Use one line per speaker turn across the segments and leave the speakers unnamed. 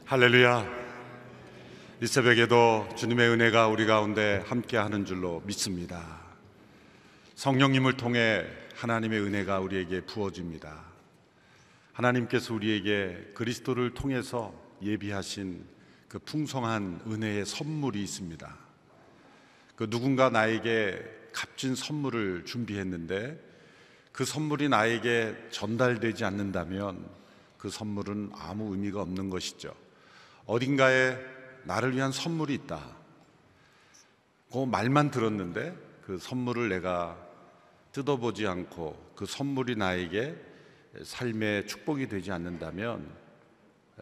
할렐루야. 이 새벽에도 주님의 은혜가 우리 가운데 함께하는 줄로 믿습니다. 성령님을 통해 하나님의 은혜가 우리에게 부어집니다. 하나님께서 우리에게 그리스도를 통해서 예비하신 그 풍성한 은혜의 선물이 있습니다. 그 누군가 나에게 값진 선물을 준비했는데 그 선물이 나에게 전달되지 않는다면 그 선물은 아무 의미가 없는 것이죠. 어딘가에 나를 위한 선물이 있다. 그 말만 들었는데 그 선물을 내가 뜯어보지 않고 그 선물이 나에게 삶의 축복이 되지 않는다면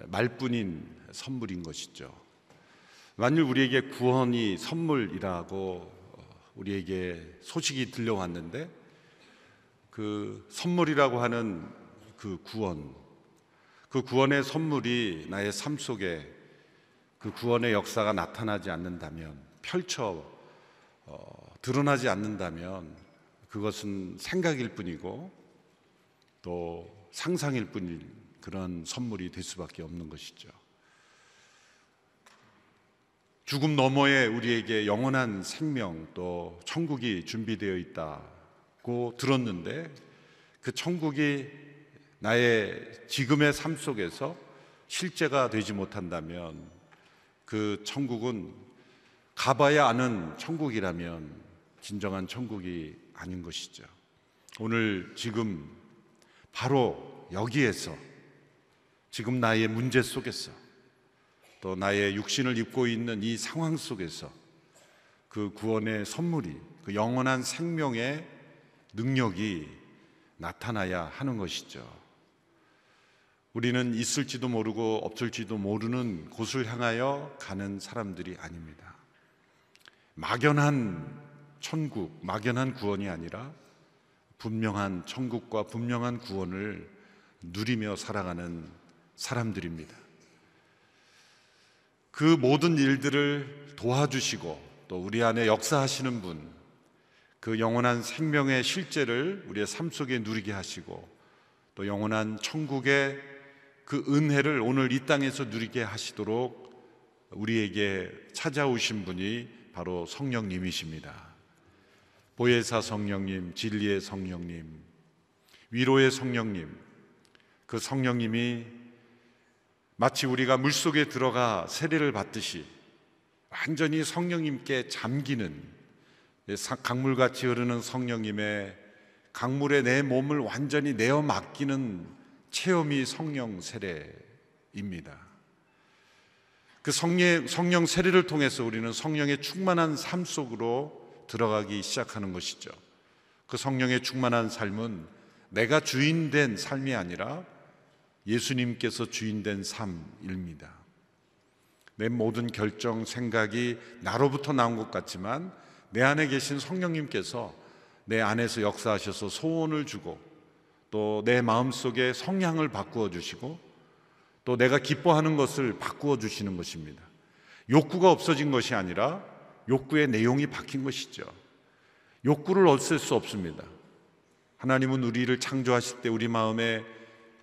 말뿐인 선물인 것이죠. 만일 우리에게 구원이 선물이라고 우리에게 소식이 들려왔는데 그 선물이라고 하는 그 구원의 선물이 나의 삶 속에 그 구원의 역사가 나타나지 않는다면, 드러나지 않는다면 그것은 생각일 뿐이고 또 상상일 뿐인 그런 선물이 될 수밖에 없는 것이죠. 죽음 너머에 우리에게 영원한 생명 또 천국이 준비되어 있다고 들었는데 그 천국이 나의 지금의 삶 속에서 실제가 되지 못한다면 그 천국은 가봐야 아는 천국이라면 진정한 천국이 아닌 것이죠. 오늘 지금 바로 여기에서 지금 나의 문제 속에서 또 나의 육신을 입고 있는 이 상황 속에서 그 구원의 선물이, 그 영원한 생명의 능력이 나타나야 하는 것이죠. 우리는 있을지도 모르고 없을지도 모르는 곳을 향하여 가는 사람들이 아닙니다. 막연한 천국, 막연한 구원이 아니라 분명한 천국과 분명한 구원을 누리며 살아가는 사람들입니다. 그 모든 일들을 도와주시고 또 우리 안에 역사하시는 분, 그 영원한 생명의 실제를 우리의 삶 속에 누리게 하시고 또 영원한 천국의 그 은혜를 오늘 이 땅에서 누리게 하시도록 우리에게 찾아오신 분이 바로 성령님이십니다. 보혜사 성령님, 진리의 성령님, 위로의 성령님, 그 성령님이 마치 우리가 물속에 들어가 세례를 받듯이 완전히 성령님께 잠기는, 강물같이 흐르는 성령님의 강물에 내 몸을 완전히 내어 맡기는 체험이 성령 세례입니다. 그 성령 세례를 통해서 우리는 성령의 충만한 삶 속으로 들어가기 시작하는 것이죠. 그 성령의 충만한 삶은 내가 주인된 삶이 아니라 예수님께서 주인된 삶입니다. 내 모든 결정, 생각이 나로부터 나온 것 같지만 내 안에 계신 성령님께서 내 안에서 역사하셔서 소원을 주고 또 내 마음속에 성향을 바꾸어 주시고 또 내가 기뻐하는 것을 바꾸어 주시는 것입니다. 욕구가 없어진 것이 아니라 욕구의 내용이 바뀐 것이죠. 욕구를 없앨 수 없습니다. 하나님은 우리를 창조하실 때 우리 마음에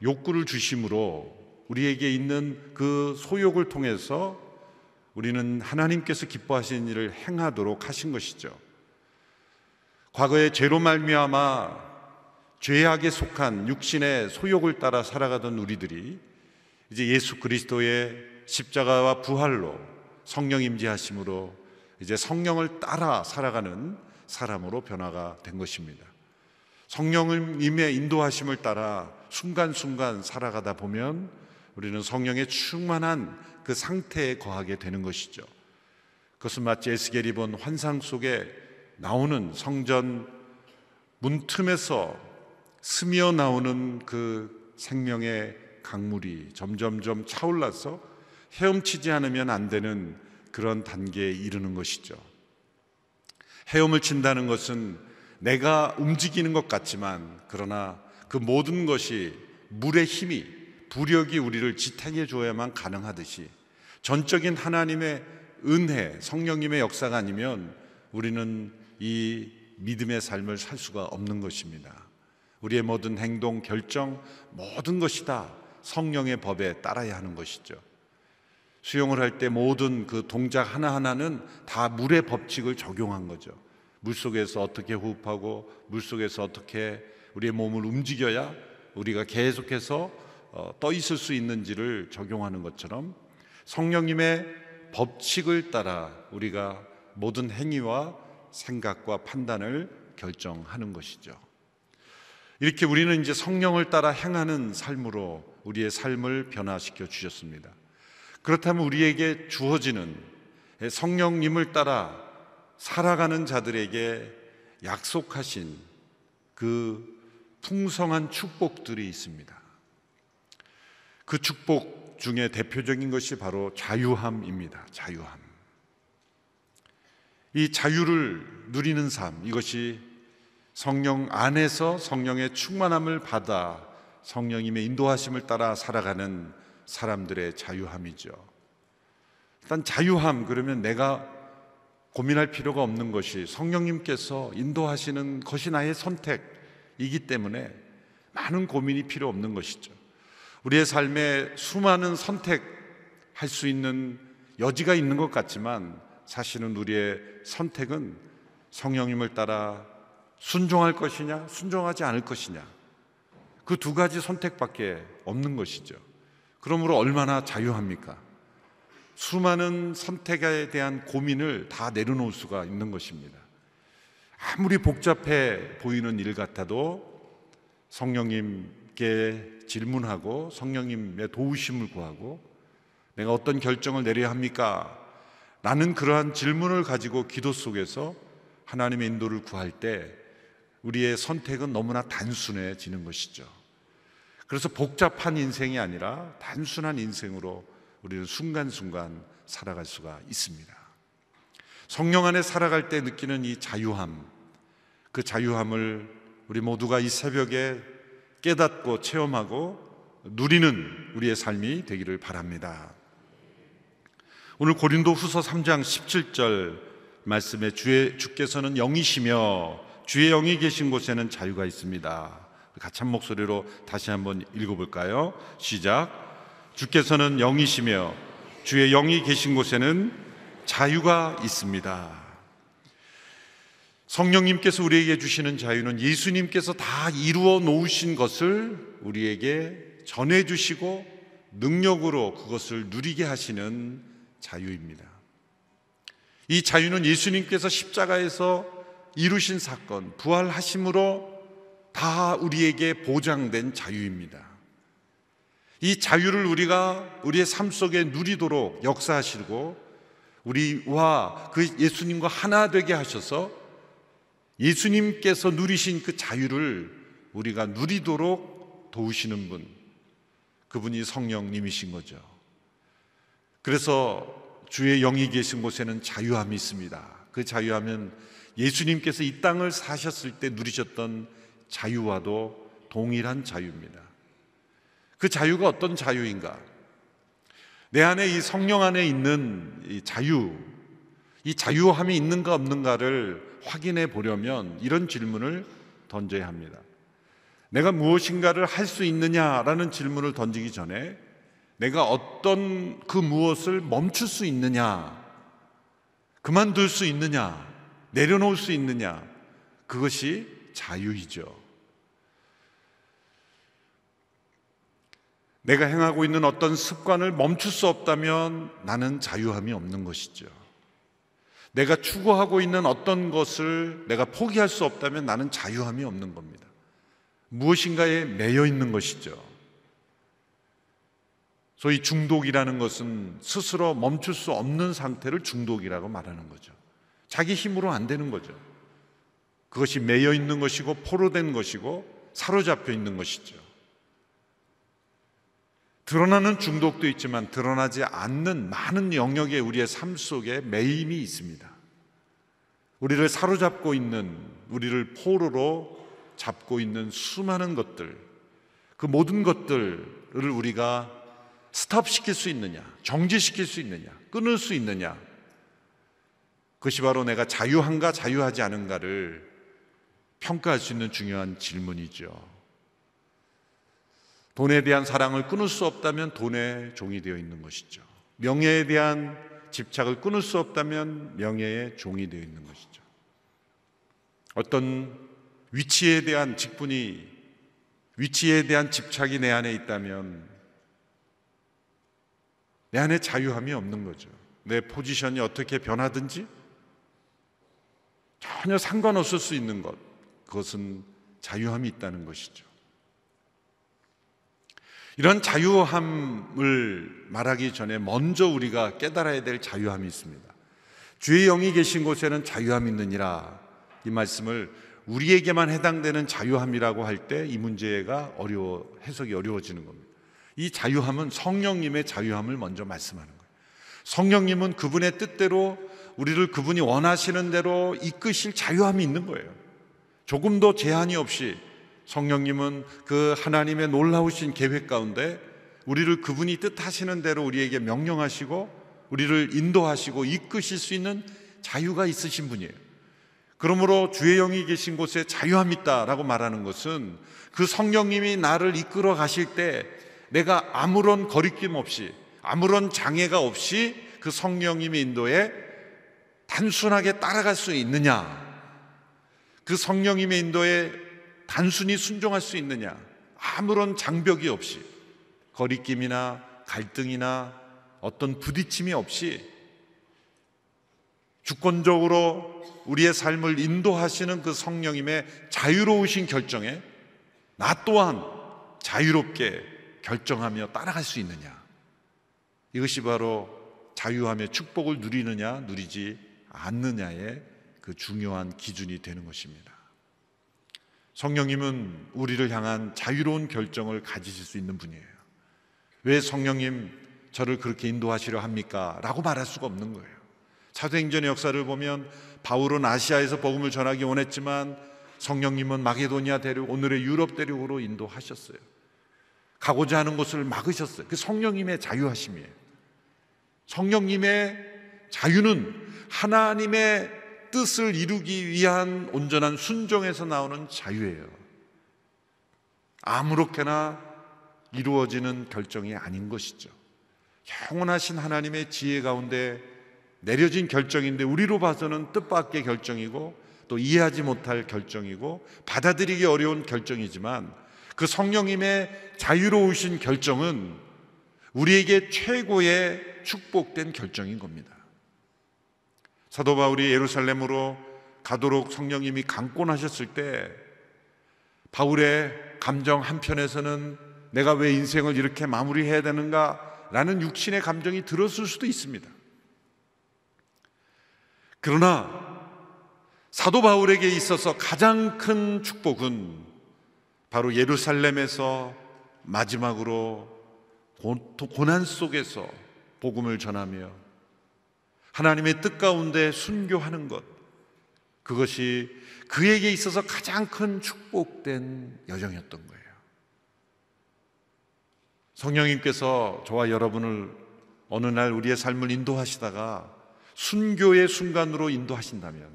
욕구를 주심으로 우리에게 있는 그 소욕을 통해서 우리는 하나님께서 기뻐하시는 일을 행하도록 하신 것이죠. 과거에 죄로 말미암아 죄악에 속한 육신의 소욕을 따라 살아가던 우리들이 이제 예수 그리스도의 십자가와 부활로 성령 임재하심으로 이제 성령을 따라 살아가는 사람으로 변화가 된 것입니다. 성령님의 인도하심을 따라 순간순간 살아가다 보면 우리는 성령의 충만한 그 상태에 거하게 되는 것이죠. 그것은 마치 에스겔이 본 환상 속에 나오는 성전 문틈에서 스며 나오는 그 생명의 강물이 점점점 차올라서 헤엄치지 않으면 안 되는 그런 단계에 이르는 것이죠. 헤엄을 친다는 것은 내가 움직이는 것 같지만 그러나 그 모든 것이 물의 힘이, 부력이 우리를 지탱해 줘야만 가능하듯이 전적인 하나님의 은혜, 성령님의 역사가 아니면 우리는 이 믿음의 삶을 살 수가 없는 것입니다. 우리의 모든 행동, 결정, 모든 것이 다 성령의 법에 따라야 하는 것이죠. 수영을 할 때 모든 그 동작 하나하나는 다 물의 법칙을 적용한 거죠. 물속에서 어떻게 호흡하고 물속에서 어떻게 우리의 몸을 움직여야 우리가 계속해서 떠 있을 수 있는지를 적용하는 것처럼 성령님의 법칙을 따라 우리가 모든 행위와 생각과 판단을 결정하는 것이죠. 이렇게 우리는 이제 성령을 따라 행하는 삶으로 우리의 삶을 변화시켜 주셨습니다. 그렇다면 우리에게 주어지는 성령님을 따라 살아가는 자들에게 약속하신 그 풍성한 축복들이 있습니다. 그 축복 중에 대표적인 것이 바로 자유함입니다. 자유함. 이 자유를 누리는 삶, 이것이 성령 안에서 성령의 충만함을 받아 성령님의 인도하심을 따라 살아가는 사람들의 자유함이죠. 일단 자유함 그러면 내가 고민할 필요가 없는 것이 성령님께서 인도하시는 것이 나의 선택이기 때문에 많은 고민이 필요 없는 것이죠. 우리의 삶에 수많은 선택할 수 있는 여지가 있는 것 같지만 사실은 우리의 선택은 성령님을 따라 순종할 것이냐 순종하지 않을 것이냐, 그 두 가지 선택밖에 없는 것이죠. 그러므로 얼마나 자유합니까? 수많은 선택에 대한 고민을 다 내려놓을 수가 있는 것입니다. 아무리 복잡해 보이는 일 같아도 성령님께 질문하고 성령님의 도우심을 구하고 내가 어떤 결정을 내려야 합니까? 라는 그러한 질문을 가지고 기도 속에서 하나님의 인도를 구할 때 우리의 선택은 너무나 단순해지는 것이죠. 그래서 복잡한 인생이 아니라 단순한 인생으로 우리는 순간순간 살아갈 수가 있습니다. 성령 안에 살아갈 때 느끼는 이 자유함, 그 자유함을 우리 모두가 이 새벽에 깨닫고 체험하고 누리는 우리의 삶이 되기를 바랍니다. 오늘 고린도후서 3장 17절 말씀에 주께서는 영이시며 주의 영이 계신 곳에는 자유가 있습니다. 같이 한 목소리로 다시 한번 읽어볼까요? 시작. 주께서는 영이시며 주의 영이 계신 곳에는 자유가 있습니다. 성령님께서 우리에게 주시는 자유는 예수님께서 다 이루어 놓으신 것을 우리에게 전해주시고 능력으로 그것을 누리게 하시는 자유입니다. 이 자유는 예수님께서 십자가에서 이루신 사건, 부활하심으로 다 우리에게 보장된 자유입니다. 이 자유를 우리가 우리의 삶 속에 누리도록 역사하시고 우리와 그 예수님과 하나 되게 하셔서 예수님께서 누리신 그 자유를 우리가 누리도록 도우시는 분, 그분이 성령님이신 거죠. 그래서 주의 영이 계신 곳에는 자유함이 있습니다. 그 자유함은 예수님께서 이 땅을 사셨을 때 누리셨던 자유와도 동일한 자유입니다. 그 자유가 어떤 자유인가? 내 안에 이 성령 안에 있는 이 자유, 이 자유함이 있는가 없는가를 확인해 보려면 이런 질문을 던져야 합니다. 내가 무엇인가를 할 수 있느냐라는 질문을 던지기 전에 내가 어떤 그 무엇을 멈출 수 있느냐, 그만둘 수 있느냐, 내려놓을 수 있느냐, 그것이 자유이죠. 내가 행하고 있는 어떤 습관을 멈출 수 없다면 나는 자유함이 없는 것이죠. 내가 추구하고 있는 어떤 것을 내가 포기할 수 없다면 나는 자유함이 없는 겁니다. 무엇인가에 매여 있는 것이죠. 소위 중독이라는 것은 스스로 멈출 수 없는 상태를 중독이라고 말하는 거죠. 자기 힘으로 안 되는 거죠. 그것이 매여 있는 것이고 포로된 것이고 사로잡혀 있는 것이죠. 드러나는 중독도 있지만 드러나지 않는 많은 영역에 우리의 삶 속에 매임이 있습니다. 우리를 사로잡고 있는, 우리를 포로로 잡고 있는 수많은 것들, 그 모든 것들을 우리가 스톱시킬 수 있느냐, 정지시킬 수 있느냐, 끊을 수 있느냐, 그것이 바로 내가 자유한가 자유하지 않은가를 평가할 수 있는 중요한 질문이죠. 돈에 대한 사랑을 끊을 수 없다면 돈의 종이 되어 있는 것이죠. 명예에 대한 집착을 끊을 수 없다면 명예의 종이 되어 있는 것이죠. 어떤 위치에 대한 직분이, 위치에 대한 집착이 내 안에 있다면 내 안에 자유함이 없는 거죠. 내 포지션이 어떻게 변하든지 전혀 상관없을 수 있는 것, 그것은 자유함이 있다는 것이죠. 이런 자유함을 말하기 전에 먼저 우리가 깨달아야 될 자유함이 있습니다. 주의 영이 계신 곳에는 자유함이 있느니라, 이 말씀을 우리에게만 해당되는 자유함이라고 할 때 이 문제가 해석이 어려워지는 겁니다. 이 자유함은 성령님의 자유함을 먼저 말씀하는 거예요. 성령님은 그분의 뜻대로 우리를 그분이 원하시는 대로 이끄실 자유함이 있는 거예요. 조금도 제한이 없이 성령님은 그 하나님의 놀라우신 계획 가운데 우리를 그분이 뜻하시는 대로 우리에게 명령하시고 우리를 인도하시고 이끄실 수 있는 자유가 있으신 분이에요. 그러므로 주의 영이 계신 곳에 자유함이 있다라고 말하는 것은 그 성령님이 나를 이끌어 가실 때 내가 아무런 거리낌 없이, 아무런 장애가 없이 그 성령님의 인도에 단순하게 따라갈 수 있느냐, 그 성령님의 인도에 단순히 순종할 수 있느냐, 아무런 장벽이 없이, 거리낌이나 갈등이나 어떤 부딪힘이 없이 주권적으로 우리의 삶을 인도하시는 그 성령님의 자유로우신 결정에 나 또한 자유롭게 결정하며 따라갈 수 있느냐, 이것이 바로 자유함의 축복을 누리느냐 누리지 않느냐의 그 중요한 기준이 되는 것입니다. 성령님은 우리를 향한 자유로운 결정을 가지실 수 있는 분이에요. 왜 성령님 저를 그렇게 인도하시려 합니까? 라고 말할 수가 없는 거예요. 사도행전의 역사를 보면 바울은 아시아에서 복음을 전하기 원했지만 성령님은 마게도니아 대륙, 오늘의 유럽 대륙으로 인도하셨어요. 가고자 하는 곳을 막으셨어요. 그 성령님의 자유하심이에요. 성령님의 자유는 하나님의 뜻을 이루기 위한 온전한 순종에서 나오는 자유예요. 아무렇게나 이루어지는 결정이 아닌 것이죠. 영원하신 하나님의 지혜 가운데 내려진 결정인데 우리로 봐서는 뜻밖의 결정이고 또 이해하지 못할 결정이고 받아들이기 어려운 결정이지만 그 성령님의 자유로우신 결정은 우리에게 최고의 축복된 결정인 겁니다. 사도 바울이 예루살렘으로 가도록 성령님이 강권하셨을 때 바울의 감정 한편에서는 내가 왜 인생을 이렇게 마무리해야 되는가 라는 육신의 감정이 들었을 수도 있습니다. 그러나 사도 바울에게 있어서 가장 큰 축복은 바로 예루살렘에서 마지막으로 고난 속에서 복음을 전하며 하나님의 뜻 가운데 순교하는 것, 그것이 그에게 있어서 가장 큰 축복된 여정이었던 거예요. 성령님께서 저와 여러분을 어느 날 우리의 삶을 인도하시다가 순교의 순간으로 인도하신다면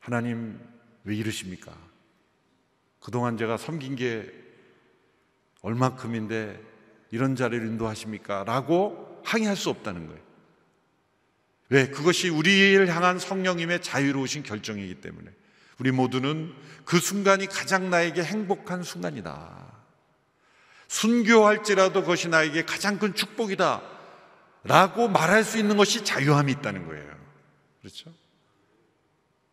하나님 왜 이러십니까? 그동안 제가 섬긴 게 얼마큼인데 이런 자리를 인도하십니까? 라고 항의할 수 없다는 거예요. 왜? 그것이 우리를 향한 성령님의 자유로우신 결정이기 때문에 우리 모두는 그 순간이 가장 나에게 행복한 순간이다. 순교할지라도 그것이 나에게 가장 큰 축복이다 라고 말할 수 있는 것이 자유함이 있다는 거예요. 그렇죠?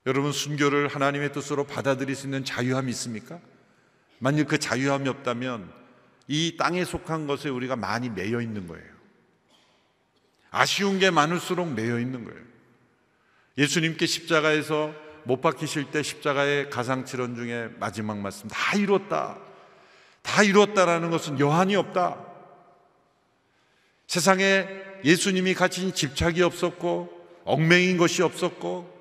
여러분, 순교를 하나님의 뜻으로 받아들일 수 있는 자유함이 있습니까? 만약 그 자유함이 없다면 이 땅에 속한 것에 우리가 많이 매여 있는 거예요. 아쉬운 게 많을수록 매여 있는 거예요. 예수님께 십자가에서 못 박히실 때 십자가의 가상칠언 중에 마지막 말씀, 다 이뤘다, 다 이뤘다라는 것은 여한이 없다. 세상에 예수님이 가진 집착이 없었고 얽매인 것이 없었고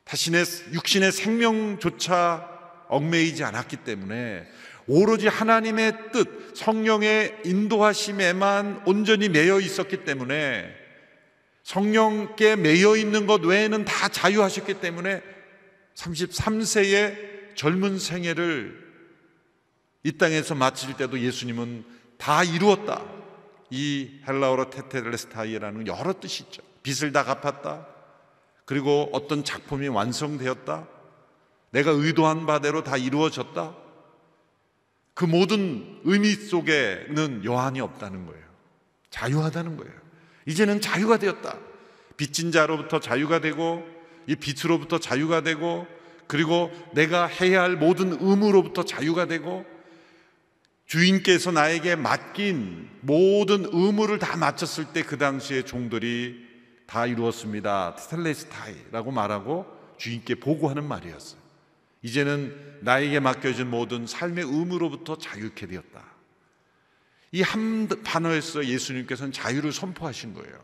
자신의 육신의 생명조차 얽매이지 않았기 때문에 오로지 하나님의 뜻, 성령의 인도하심에만 온전히 매여 있었기 때문에 성령께 매여 있는 것 외에는 다 자유하셨기 때문에 33세의 젊은 생애를 이 땅에서 마칠 때도 예수님은 다 이루었다, 이 헬라어로 테텔레스타이라는 여러 뜻이 있죠. 빚을 다 갚았다, 그리고 어떤 작품이 완성되었다, 내가 의도한 바대로 다 이루어졌다. 그 모든 의미 속에는 여한이 없다는 거예요. 자유하다는 거예요. 이제는 자유가 되었다. 빚진 자로부터 자유가 되고, 이 빚으로부터 자유가 되고, 그리고 내가 해야 할 모든 의무로부터 자유가 되고, 주인께서 나에게 맡긴 모든 의무를 다 마쳤을 때 그 당시에 종들이 다 이루었습니다, 텔레스타이라고 말하고 주인께 보고하는 말이었어요. 이제는 나에게 맡겨진 모든 삶의 의무로부터 자유케 되었다. 이 한 단어에서 예수님께서는 자유를 선포하신 거예요.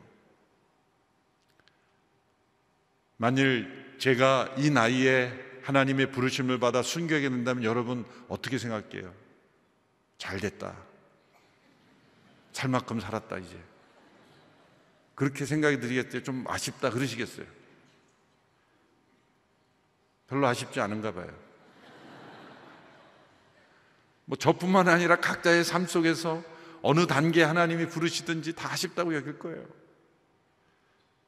만일 제가 이 나이에 하나님의 부르심을 받아 순교하게 된다면 여러분 어떻게 생각해요? 잘 됐다, 살 만큼 살았다, 이제 그렇게 생각이 들겠어요? 좀 아쉽다 그러시겠어요? 별로 아쉽지 않은가 봐요. 뭐 저뿐만 아니라 각자의 삶 속에서 어느 단계에 하나님이 부르시든지 다 아쉽다고 여길 거예요.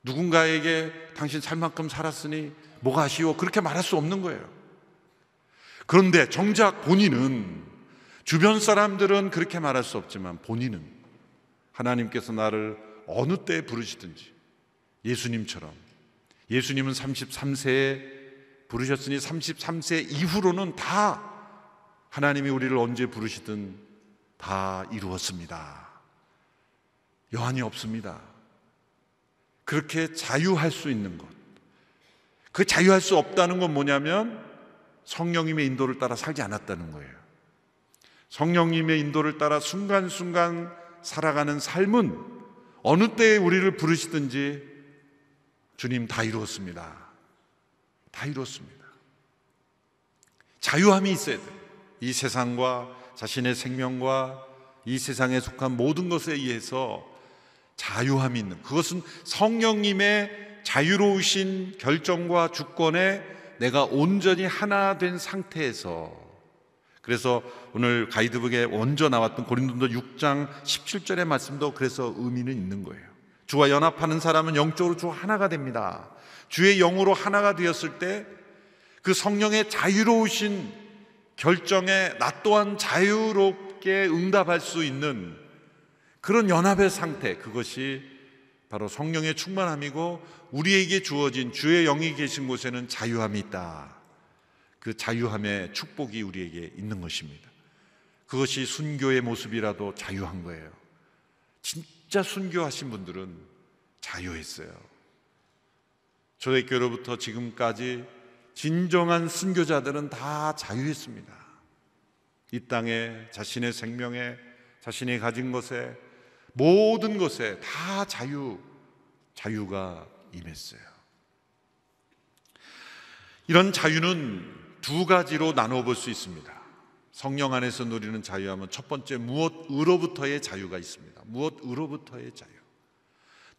누군가에게 당신 살 만큼 살았으니 뭐가 아쉬워, 그렇게 말할 수 없는 거예요. 그런데 정작 본인은, 주변 사람들은 그렇게 말할 수 없지만 본인은 하나님께서 나를 어느 때에 부르시든지, 예수님처럼, 예수님은 33세에 부르셨으니 33세 이후로는 다 하나님이 우리를 언제 부르시든 다 이루었습니다. 여한이 없습니다. 그렇게 자유할 수 있는 것, 그 자유할 수 없다는 건 뭐냐면 성령님의 인도를 따라 살지 않았다는 거예요. 성령님의 인도를 따라 순간순간 살아가는 삶은 어느 때에 우리를 부르시든지 주님 다 이루었습니다. 다 이루었습니다. 자유함이 있어야 돼요. 이 세상과 자신의 생명과 이 세상에 속한 모든 것에 의해서 자유함이 있는, 그것은 성령님의 자유로우신 결정과 주권에 내가 온전히 하나 된 상태에서, 그래서 오늘 가이드북에 먼저 나왔던 고린도서 6장 17절의 말씀도 그래서 의미는 있는 거예요. 주와 연합하는 사람은 영적으로 주와 하나가 됩니다. 주의 영으로 하나가 되었을 때 그 성령의 자유로우신 결정에 나 또한 자유롭게 응답할 수 있는 그런 연합의 상태, 그것이 바로 성령의 충만함이고, 우리에게 주어진 주의 영이 계신 곳에는 자유함이 있다. 그 자유함의 축복이 우리에게 있는 것입니다. 그것이 순교의 모습이라도 자유한 거예요. 진짜 순교하신 분들은 자유했어요. 초대교로부터 지금까지 진정한 순교자들은 다 자유했습니다. 이 땅에 자신의 생명에, 자신이 가진 것에, 모든 것에 다 자유가 임했어요. 이런 자유는 두 가지로 나눠 볼 수 있습니다. 성령 안에서 누리는 자유하면 첫 번째, 무엇으로부터의 자유가 있습니다. 무엇으로부터의 자유.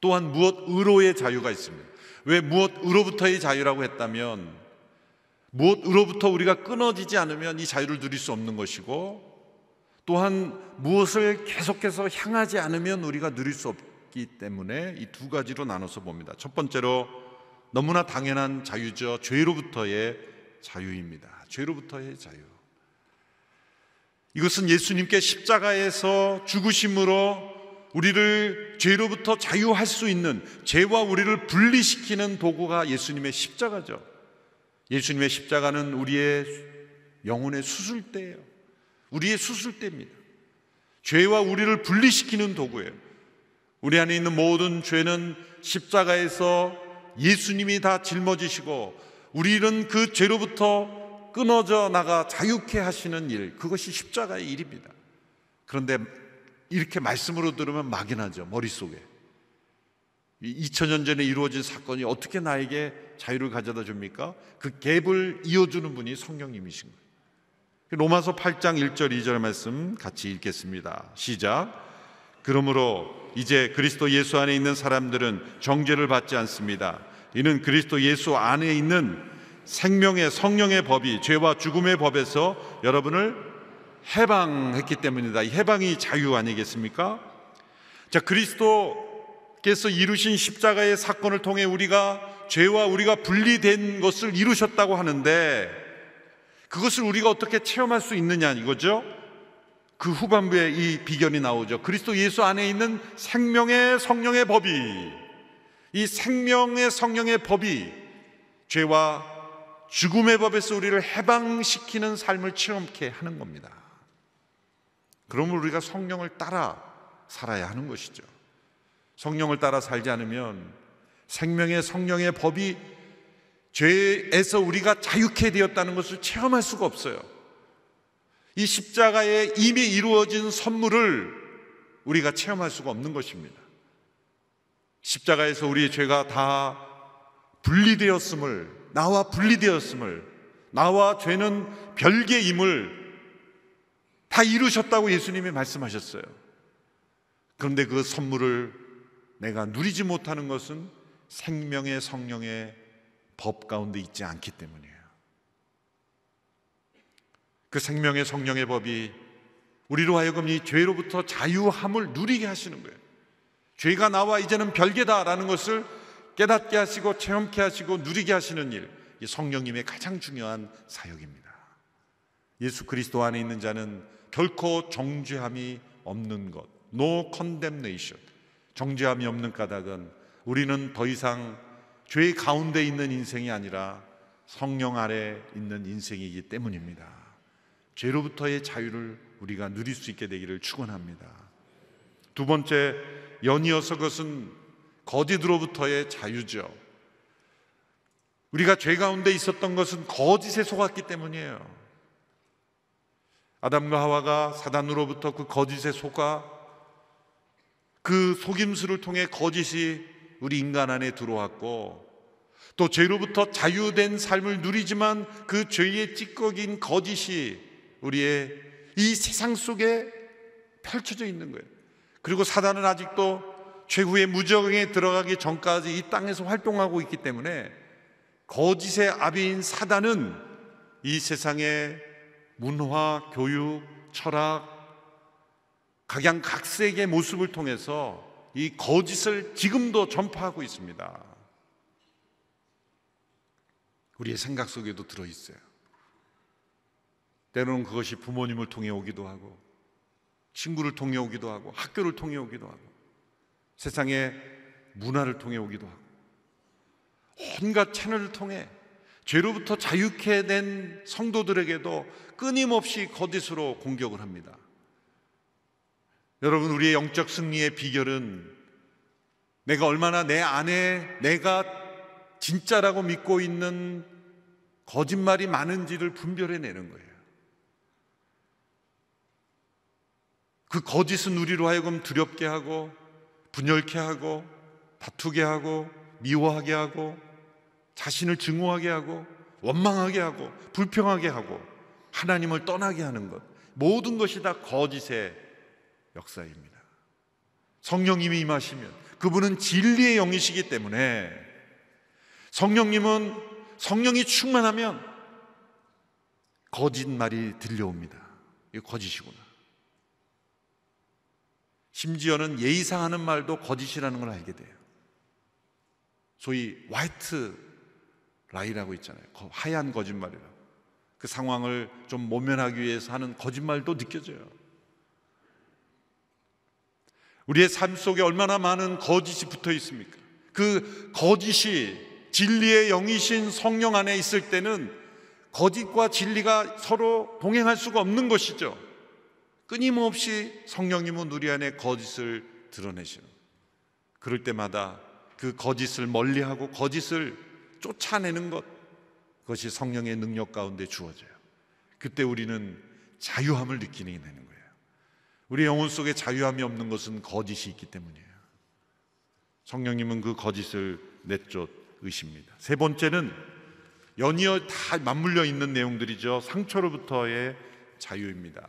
또한 무엇으로의 자유가 있습니다. 왜 무엇으로부터의 자유라고 했다면, 무엇으로부터 우리가 끊어지지 않으면 이 자유를 누릴 수 없는 것이고, 또한 무엇을 계속해서 향하지 않으면 우리가 누릴 수 없기 때문에 이 두 가지로 나눠서 봅니다. 첫 번째로 너무나 당연한 자유죠. 죄로부터의 자유입니다. 죄로부터의 자유. 이것은 예수님께 십자가에서 죽으심으로 우리를 죄로부터 자유할 수 있는, 죄와 우리를 분리시키는 도구가 예수님의 십자가죠. 예수님의 십자가는 우리의 영혼의 수술대예요. 우리의 수술대입니다. 죄와 우리를 분리시키는 도구예요. 우리 안에 있는 모든 죄는 십자가에서 예수님이 다 짊어지시고, 우리는 그 죄로부터 끊어져 나가 자유케 하시는 일, 그것이 십자가의 일입니다. 그런데 이렇게 말씀으로 들으면 막연하죠. 머릿속에 2000년 전에 이루어진 사건이 어떻게 나에게 자유를 가져다 줍니까? 그 갭을 이어주는 분이 성령님이신 거예요. 로마서 8장 1절 2절 말씀 같이 읽겠습니다. 시작. 그러므로 이제 그리스도 예수 안에 있는 사람들은 정죄를 받지 않습니다. 이는 그리스도 예수 안에 있는 생명의 성령의 법이 죄와 죽음의 법에서 여러분을 해방했기 때문이다. 이 해방이 자유 아니겠습니까? 자, 그리스도께서 이루신 십자가의 사건을 통해 죄와 우리가 분리된 것을 이루셨다고 하는데, 그것을 우리가 어떻게 체험할 수 있느냐 이거죠. 그 후반부에 이 비결이 나오죠. 그리스도 예수 안에 있는 생명의 성령의 법이, 이 생명의 성령의 법이 죄와 죽음의 법에서 우리를 해방시키는 삶을 체험케 하는 겁니다. 그러면 우리가 성령을 따라 살아야 하는 것이죠. 성령을 따라 살지 않으면 생명의 성령의 법이 죄에서 우리가 자유케 되었다는 것을 체험할 수가 없어요. 이 십자가에 이미 이루어진 선물을 우리가 체험할 수가 없는 것입니다. 십자가에서 우리의 죄가 다 분리되었음을, 나와 분리되었음을, 나와 죄는 별개임을 다 이루셨다고 예수님이 말씀하셨어요. 그런데 그 선물을 내가 누리지 못하는 것은 생명의 성령의 법 가운데 있지 않기 때문이에요. 그 생명의 성령의 법이 우리로 하여금 이 죄로부터 자유함을 누리게 하시는 거예요. 죄가 나와 이제는 별개다라는 것을 깨닫게 하시고 체험케 하시고 누리게 하시는 일, 이 성령님의 가장 중요한 사역입니다. 예수 그리스도 안에 있는 자는 결코 정죄함이 없는 것, No condemnation, 정죄함이 없는 까닭은 우리는 더 이상 죄 가운데 있는 인생이 아니라 성령 아래 있는 인생이기 때문입니다. 죄로부터의 자유를 우리가 누릴 수 있게 되기를 축원합니다. 두 번째, 연이어서 그것은 거짓으로부터의 자유죠. 우리가 죄 가운데 있었던 것은 거짓에 속았기 때문이에요. 아담과 하와가 사단으로부터 그 거짓에 속아 그 속임수를 통해 거짓이 우리 인간 안에 들어왔고, 또 죄로부터 자유된 삶을 누리지만 그 죄의 찌꺼긴 거짓이 우리의 이 세상 속에 펼쳐져 있는 거예요. 그리고 사단은 아직도 최후의 무저항에 들어가기 전까지 이 땅에서 활동하고 있기 때문에 거짓의 아비인 사단은 이 세상의 문화, 교육, 철학, 각양각색의 모습을 통해서 이 거짓을 지금도 전파하고 있습니다. 우리의 생각 속에도 들어있어요. 때로는 그것이 부모님을 통해 오기도 하고, 친구를 통해 오기도 하고, 학교를 통해 오기도 하고, 세상의 문화를 통해 오기도 하고, 온갖 채널을 통해 죄로부터 자유케 된 성도들에게도 끊임없이 거짓으로 공격을 합니다. 여러분, 우리의 영적 승리의 비결은 내가 얼마나 내 안에 내가 진짜라고 믿고 있는 거짓말이 많은지를 분별해내는 거예요. 그 거짓은 우리로 하여금 두렵게 하고, 분열케 하고, 다투게 하고, 미워하게 하고, 자신을 증오하게 하고, 원망하게 하고, 불평하게 하고, 하나님을 떠나게 하는 것, 모든 것이 다 거짓의 역사입니다. 성령님이 임하시면, 그분은 진리의 영이시기 때문에, 성령이 충만하면 거짓말이 들려옵니다. 이거 거짓이구나. 심지어는 예의상 하는 말도 거짓이라는 걸 알게 돼요. 소위 화이트 라이라고 있잖아요. 하얀 거짓말이라고. 그 상황을 좀 모면하기 위해서 하는 거짓말도 느껴져요. 우리의 삶 속에 얼마나 많은 거짓이 붙어 있습니까? 그 거짓이 진리의 영이신 성령 안에 있을 때는 거짓과 진리가 서로 동행할 수가 없는 것이죠. 끊임없이 성령님은 우리 안에 거짓을 드러내시는, 그럴 때마다 그 거짓을 멀리하고 거짓을 쫓아내는 것, 그것이 성령의 능력 가운데 주어져요. 그때 우리는 자유함을 느끼게 되는 거예요. 우리 영혼 속에 자유함이 없는 것은 거짓이 있기 때문이에요. 성령님은 그 거짓을 내쫓으십니다. 세 번째는 연이어 다 맞물려 있는 내용들이죠. 상처로부터의 자유입니다.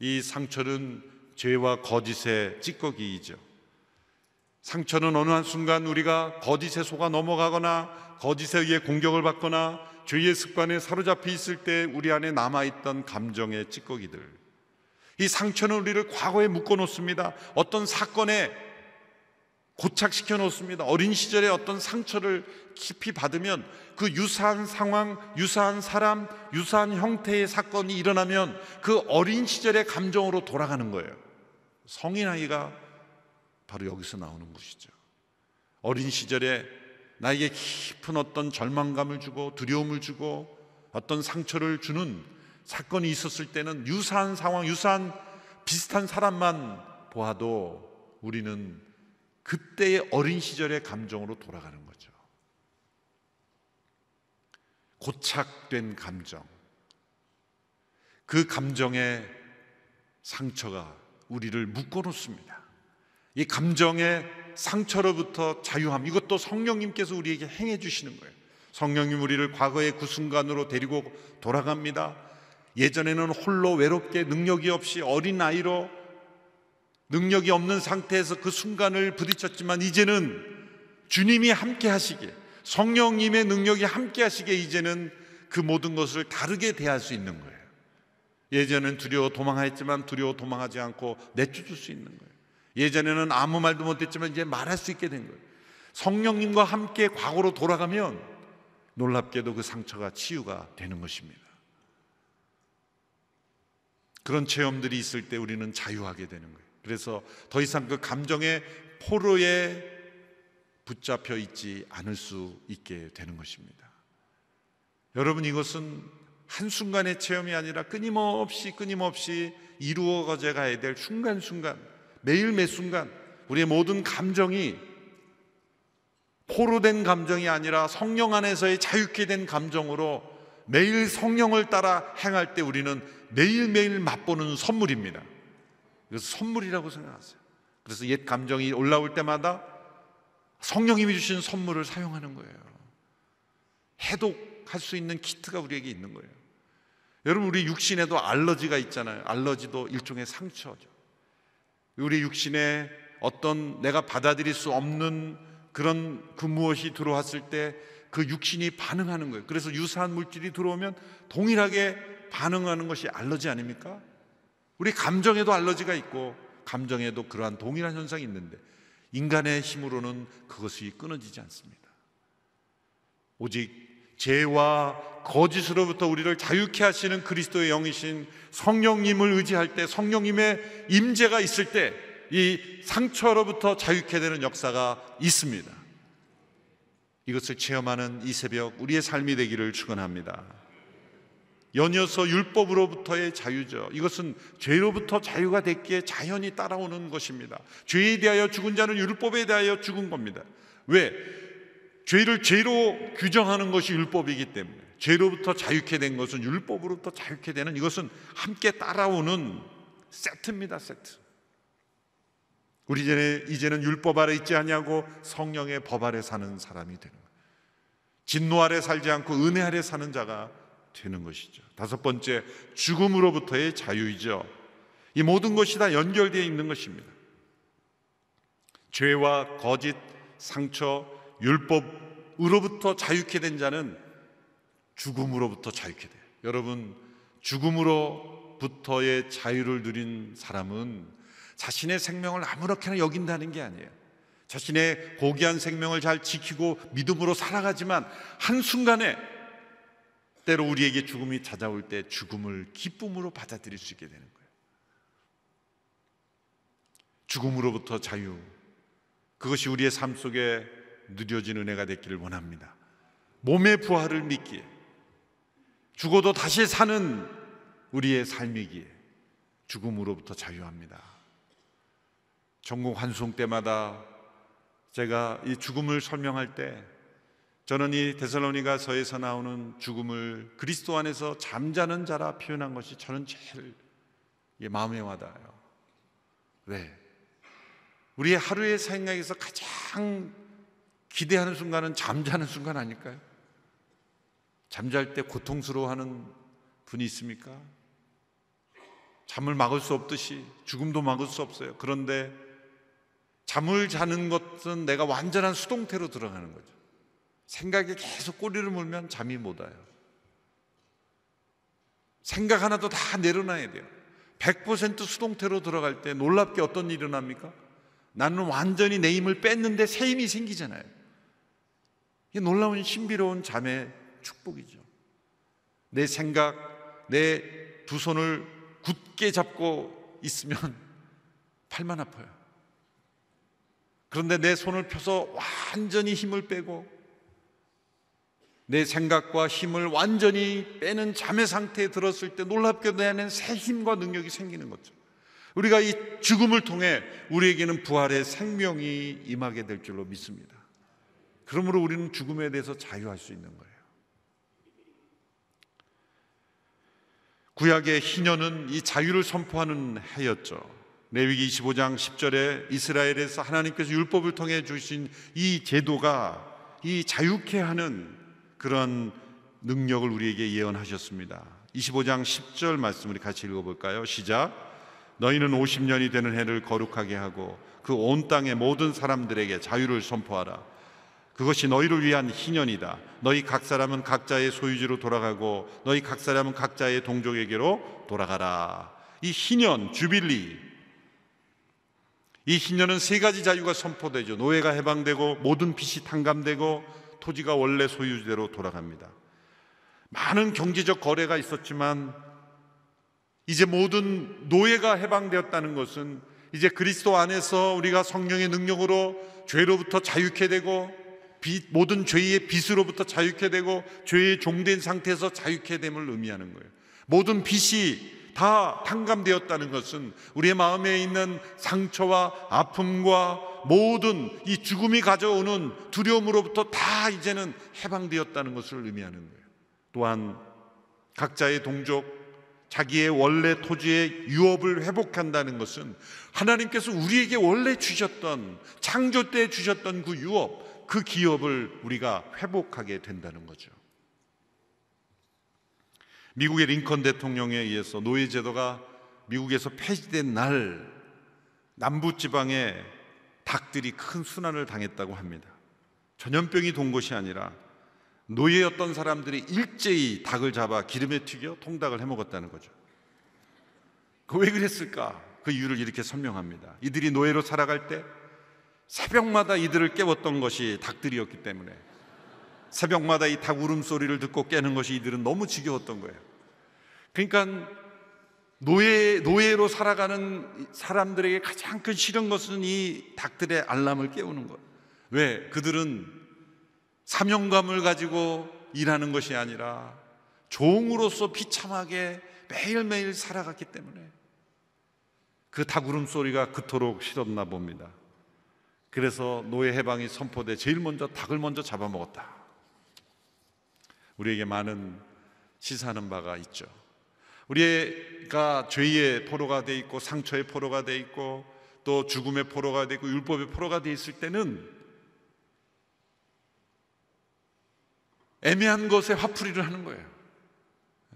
이 상처는 죄와 거짓의 찌꺼기이죠. 상처는 어느 한순간 우리가 거짓에 속아 넘어가거나 거짓에 의해 공격을 받거나 죄의 습관에 사로잡혀 있을 때 우리 안에 남아있던 감정의 찌꺼기들, 이 상처는 우리를 과거에 묶어 놓습니다. 어떤 사건에 고착시켜 놓습니다. 어린 시절에 어떤 상처를 깊이 받으면 그 유사한 상황, 유사한 사람, 유사한 형태의 사건이 일어나면 그 어린 시절의 감정으로 돌아가는 거예요. 성인 아이가 바로 여기서 나오는 것이죠. 어린 시절에 나에게 깊은 어떤 절망감을 주고 두려움을 주고 어떤 상처를 주는 사건이 있었을 때는 유사한 상황, 유사한 비슷한 사람만 보아도 우리는 그때의 어린 시절의 감정으로 돌아가는 거죠. 고착된 감정, 그 감정의 상처가 우리를 묶어놓습니다. 이 감정의 상처로부터 자유함, 이것도 성령님께서 우리에게 행해 주시는 거예요. 성령님 우리를 과거의 그 순간으로 데리고 돌아갑니다. 예전에는 홀로 외롭게 능력이 없이 어린 아이로 능력이 없는 상태에서 그 순간을 부딪혔지만 이제는 주님이 함께 하시기에, 성령님의 능력이 함께 하시기에 이제는 그 모든 것을 다르게 대할 수 있는 거예요. 예전에는 두려워 도망했지만 두려워 도망하지 않고 내쫓을 수 있는 거예요. 예전에는 아무 말도 못했지만 이제 말할 수 있게 된 거예요. 성령님과 함께 과거로 돌아가면 놀랍게도 그 상처가 치유가 되는 것입니다. 그런 체험들이 있을 때 우리는 자유하게 되는 거예요. 그래서 더 이상 그 감정의 포로에 붙잡혀 있지 않을 수 있게 되는 것입니다. 여러분, 이것은 한순간의 체험이 아니라 끊임없이 이루어져 가야 될 순간순간, 매일 매 순간 우리의 모든 감정이 포로된 감정이 아니라 성령 안에서의 자유케 된 감정으로 매일 성령을 따라 행할 때 우리는 매일매일 맛보는 선물입니다. 그래서 선물이라고 생각하세요. 그래서 옛 감정이 올라올 때마다 성령님이 주신 선물을 사용하는 거예요. 해독할 수 있는 키트가 우리에게 있는 거예요. 여러분, 우리 육신에도 알러지가 있잖아요. 알러지도 일종의 상처죠. 우리 육신에 어떤 내가 받아들일 수 없는 그런 그 무엇이 들어왔을 때 그 육신이 반응하는 거예요. 그래서 유사한 물질이 들어오면 동일하게 반응하는 것이 알러지 아닙니까? 우리 감정에도 알러지가 있고 감정에도 그러한 동일한 현상이 있는데 인간의 힘으로는 그것이 끊어지지 않습니다. 오직 죄와 거짓으로부터 우리를 자유케 하시는 그리스도의 영이신 성령님을 의지할 때, 성령님의 임재가 있을 때 이 상처로부터 자유케 되는 역사가 있습니다. 이것을 체험하는 이 새벽 우리의 삶이 되기를 축원합니다. 연이어서 율법으로부터의 자유죠. 이것은 죄로부터 자유가 됐기에 자연히 따라오는 것입니다. 죄에 대하여 죽은 자는 율법에 대하여 죽은 겁니다. 왜? 죄를 죄로 규정하는 것이 율법이기 때문에, 죄로부터 자유케 된 것은 율법으로부터 자유케 되는, 이것은 함께 따라오는 세트입니다. 세트. 우리 이제는 율법 아래 있지 아니하고 성령의 법 아래 사는 사람이 되는 거예요. 진노 아래 살지 않고 은혜 아래 사는 자가 되는 것이죠. 다섯 번째, 죽음으로부터의 자유이죠. 이 모든 것이 다 연결되어 있는 것입니다. 죄와 거짓, 상처, 율법으로부터 자유케 된 자는 죽음으로부터 자유케 돼요. 여러분, 죽음으로부터의 자유를 누린 사람은 자신의 생명을 아무렇게나 여긴다는 게 아니에요. 자신의 고귀한 생명을 잘 지키고 믿음으로 살아가지만 한순간에 때로 우리에게 죽음이 찾아올 때 죽음을 기쁨으로 받아들일 수 있게 되는 거예요. 죽음으로부터 자유, 그것이 우리의 삶 속에 누려진 은혜가 됐기를 원합니다. 몸의 부활을 믿기에, 죽어도 다시 사는 우리의 삶이기에 죽음으로부터 자유합니다. 전국 환송 때마다 제가 이 죽음을 설명할 때 저는 이 데살로니가서에서 나오는 죽음을 그리스도 안에서 잠자는 자라 표현한 것이 저는 제일 마음에 와닿아요. 왜? 우리의 하루의 생각에서 가장 기대하는 순간은 잠자는 순간 아닐까요? 잠잘 때 고통스러워하는 분이 있습니까? 잠을 막을 수 없듯이 죽음도 막을 수 없어요. 그런데 잠을 자는 것은 내가 완전한 수동태로 들어가는 거죠. 생각에 계속 꼬리를 물면 잠이 못 와요. 생각 하나도 다 내려놔야 돼요. 100% 수동태로 들어갈 때 놀랍게 어떤 일이 일어납니까? 나는 완전히 내 힘을 뺐는데 새 힘이 생기잖아요. 이게 놀라운 신비로운 잠의 축복이죠. 내 생각, 내 두 손을 굳게 잡고 있으면 팔만 아파요. 그런데 내 손을 펴서 완전히 힘을 빼고 내 생각과 힘을 완전히 빼는 잠의 상태에 들었을 때 놀랍게 내 안에 새 힘과 능력이 생기는 거죠. 우리가 이 죽음을 통해 우리에게는 부활의 생명이 임하게 될 줄로 믿습니다. 그러므로 우리는 죽음에 대해서 자유할 수 있는 거예요. 구약의 희년은 이 자유를 선포하는 해였죠. 레위기 25장 10절에 이스라엘에서 하나님께서 율법을 통해 주신 이 제도가 이 자유케 하는 그런 능력을 우리에게 예언하셨습니다. 25장 10절 말씀 우리 같이 읽어볼까요? 시작. 너희는 50년이 되는 해를 거룩하게 하고 그 온 땅의 모든 사람들에게 자유를 선포하라. 그것이 너희를 위한 희년이다. 너희 각 사람은 각자의 소유지로 돌아가고 너희 각 사람은 각자의 동족에게로 돌아가라. 이 희년, 주빌리, 이 희년은 세 가지 자유가 선포되죠. 노예가 해방되고 모든 빚이 탕감되고 토지가 원래 소유지대로 돌아갑니다. 많은 경제적 거래가 있었지만 이제 모든 노예가 해방되었다는 것은 이제 그리스도 안에서 우리가 성령의 능력으로 죄로부터 자유케 되고 모든 죄의 빚으로부터 자유케 되고 죄의 종된 상태에서 자유케 됨을 의미하는 거예요. 모든 빚이 다 탕감되었다는 것은 우리의 마음에 있는 상처와 아픔과 모든 이 죽음이 가져오는 두려움으로부터 다 이제는 해방되었다는 것을 의미하는 거예요. 또한 각자의 동족, 자기의 원래 토지의 유업을 회복한다는 것은 하나님께서 우리에게 원래 주셨던, 창조 때 주셨던 그 유업, 그 기업을 우리가 회복하게 된다는 거죠. 미국의 링컨 대통령에 의해서 노예제도가 미국에서 폐지된 날 남부지방에 닭들이 큰 순환을 당했다고 합니다. 전염병이 돈 것이 아니라 노예였던 사람들이 일제히 닭을 잡아 기름에 튀겨 통닭을 해먹었다는 거죠. 왜 그랬을까? 그 이유를 이렇게 설명합니다. 이들이 노예로 살아갈 때 새벽마다 이들을 깨웠던 것이 닭들이었기 때문에 새벽마다 이 닭 울음소리를 듣고 깨는 것이 이들은 너무 지겨웠던 거예요. 그러니까 노예로 살아가는 사람들에게 가장 큰 싫은 것은 이 닭들의 알람을 깨우는 것. 왜? 그들은 사명감을 가지고 일하는 것이 아니라 종으로서 비참하게 매일매일 살아갔기 때문에 그 닭 울음소리가 그토록 싫었나 봅니다. 그래서 노예 해방이 선포돼 제일 먼저 닭을 먼저 잡아먹었다. 우리에게 많은 시사하는 바가 있죠. 우리가 죄의 포로가 돼 있고 상처의 포로가 돼 있고 또 죽음의 포로가 돼 있고 율법의 포로가 돼 있을 때는 애매한 것에 화풀이를 하는 거예요.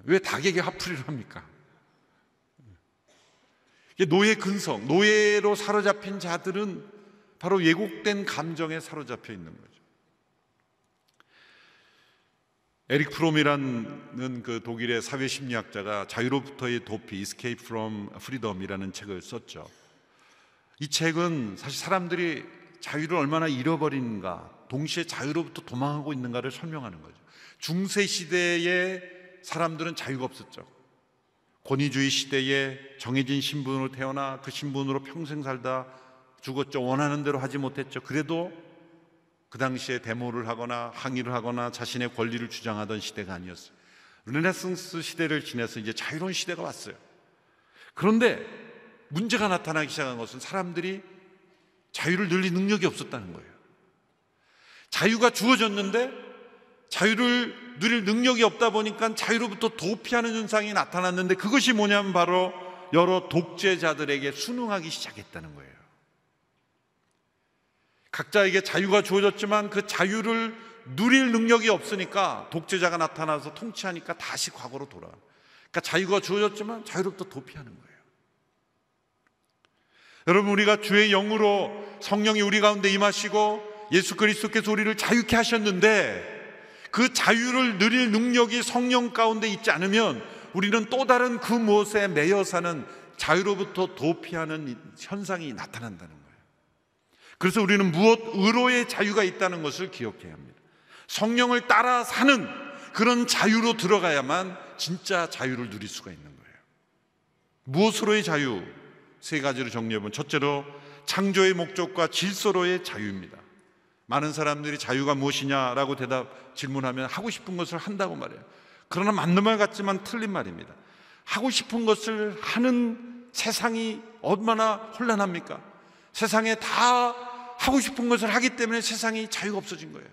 왜 닭에게 화풀이를 합니까? 노예 근성, 노예로 사로잡힌 자들은 바로 왜곡된 감정에 사로잡혀 있는 거죠. 에릭 프롬이라는 그 독일의 사회심리학자가 자유로부터의 도피, Escape from Freedom이라는 책을 썼죠. 이 책은 사실 사람들이 자유를 얼마나 잃어버리는가, 동시에 자유로부터 도망하고 있는가를 설명하는 거죠. 중세 시대에 사람들은 자유가 없었죠. 권위주의 시대에 정해진 신분으로 태어나 그 신분으로 평생 살다 죽었죠. 원하는 대로 하지 못했죠. 그래도 그 당시에 데모를 하거나 항의를 하거나 자신의 권리를 주장하던 시대가 아니었어요. 르네상스 시대를 지나서 이제 자유로운 시대가 왔어요. 그런데 문제가 나타나기 시작한 것은 사람들이 자유를 늘릴 능력이 없었다는 거예요. 자유가 주어졌는데 자유를 누릴 능력이 없다 보니까 자유로부터 도피하는 현상이 나타났는데 그것이 뭐냐면 바로 여러 독재자들에게 순응하기 시작했다는 거예요. 각자에게 자유가 주어졌지만 그 자유를 누릴 능력이 없으니까 독재자가 나타나서 통치하니까 다시 과거로 돌아가. 그러니까 자유가 주어졌지만 자유로부터 도피하는 거예요. 여러분, 우리가 주의 영으로 성령이 우리 가운데 임하시고 예수 그리스도께서 우리를 자유케 하셨는데 그 자유를 누릴 능력이 성령 가운데 있지 않으면 우리는 또 다른 그 무엇에 매여 사는 자유로부터 도피하는 현상이 나타난다는 거예요. 그래서 우리는 무엇 의로의 자유가 있다는 것을 기억해야 합니다. 성령을 따라 사는 그런 자유로 들어가야만 진짜 자유를 누릴 수가 있는 거예요. 무엇으로의 자유? 세 가지로 정리해보면, 첫째로 창조의 목적과 질서로의 자유입니다. 많은 사람들이 자유가 무엇이냐라고 질문하면 하고 싶은 것을 한다고 말해요. 그러나 맞는 말 같지만 틀린 말입니다. 하고 싶은 것을 하는 세상이 얼마나 혼란합니까? 세상에 다 하고 싶은 것을 하기 때문에 세상이 자유가 없어진 거예요.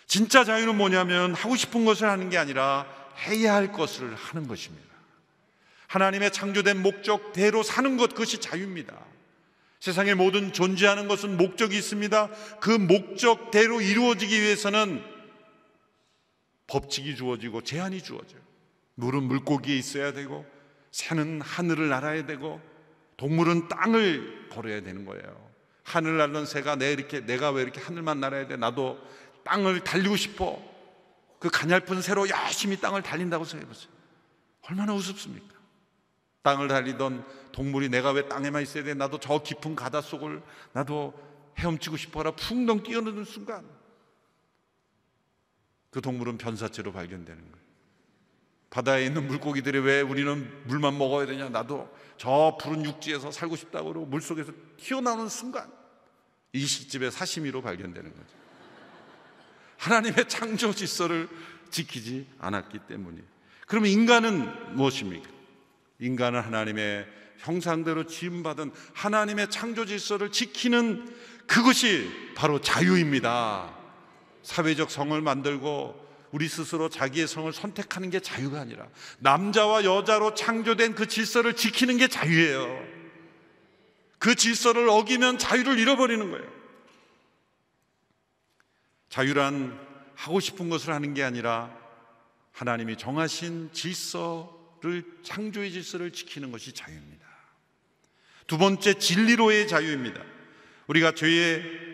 진짜 자유는 뭐냐면 하고 싶은 것을 하는 게 아니라 해야 할 것을 하는 것입니다. 하나님의 창조된 목적대로 사는 것, 그것이 자유입니다. 세상의 모든 존재하는 것은 목적이 있습니다. 그 목적대로 이루어지기 위해서는 법칙이 주어지고 제한이 주어져요. 물은 물고기에 있어야 되고, 새는 하늘을 날아야 되고, 동물은 땅을 걸어야 되는 거예요. 하늘 날던 새가 내가 왜 이렇게 하늘만 날아야 돼? 나도 땅을 달리고 싶어. 그 가냘픈 새로 열심히 땅을 달린다고 생각해보세요. 얼마나 우습습니까? 땅을 달리던 동물이 내가 왜 땅에만 있어야 돼? 나도 저 깊은 가다 속을 나도 헤엄치고 싶어라 풍덩 뛰어드는 순간 그 동물은 변사체로 발견되는 거예요. 바다에 있는 물고기들이 왜 우리는 물만 먹어야 되냐? 나도 저 푸른 육지에서 살고 싶다고 그러고 물속에서 튀어나오는 순간 이 시집의 사시미로 발견되는 거죠. 하나님의 창조 질서를 지키지 않았기 때문이에요. 그러면 인간은 무엇입니까? 인간은 하나님의 형상대로 지음받은 하나님의 창조 질서를 지키는 그것이 바로 자유입니다. 사회적 성을 만들고 우리 스스로 자기의 성을 선택하는 게 자유가 아니라 남자와 여자로 창조된 그 질서를 지키는 게 자유예요. 그 질서를 어기면 자유를 잃어버리는 거예요. 자유란 하고 싶은 것을 하는 게 아니라 하나님이 정하신 질서를, 창조의 질서를 지키는 것이 자유입니다. 두 번째, 진리로의 자유입니다. 우리가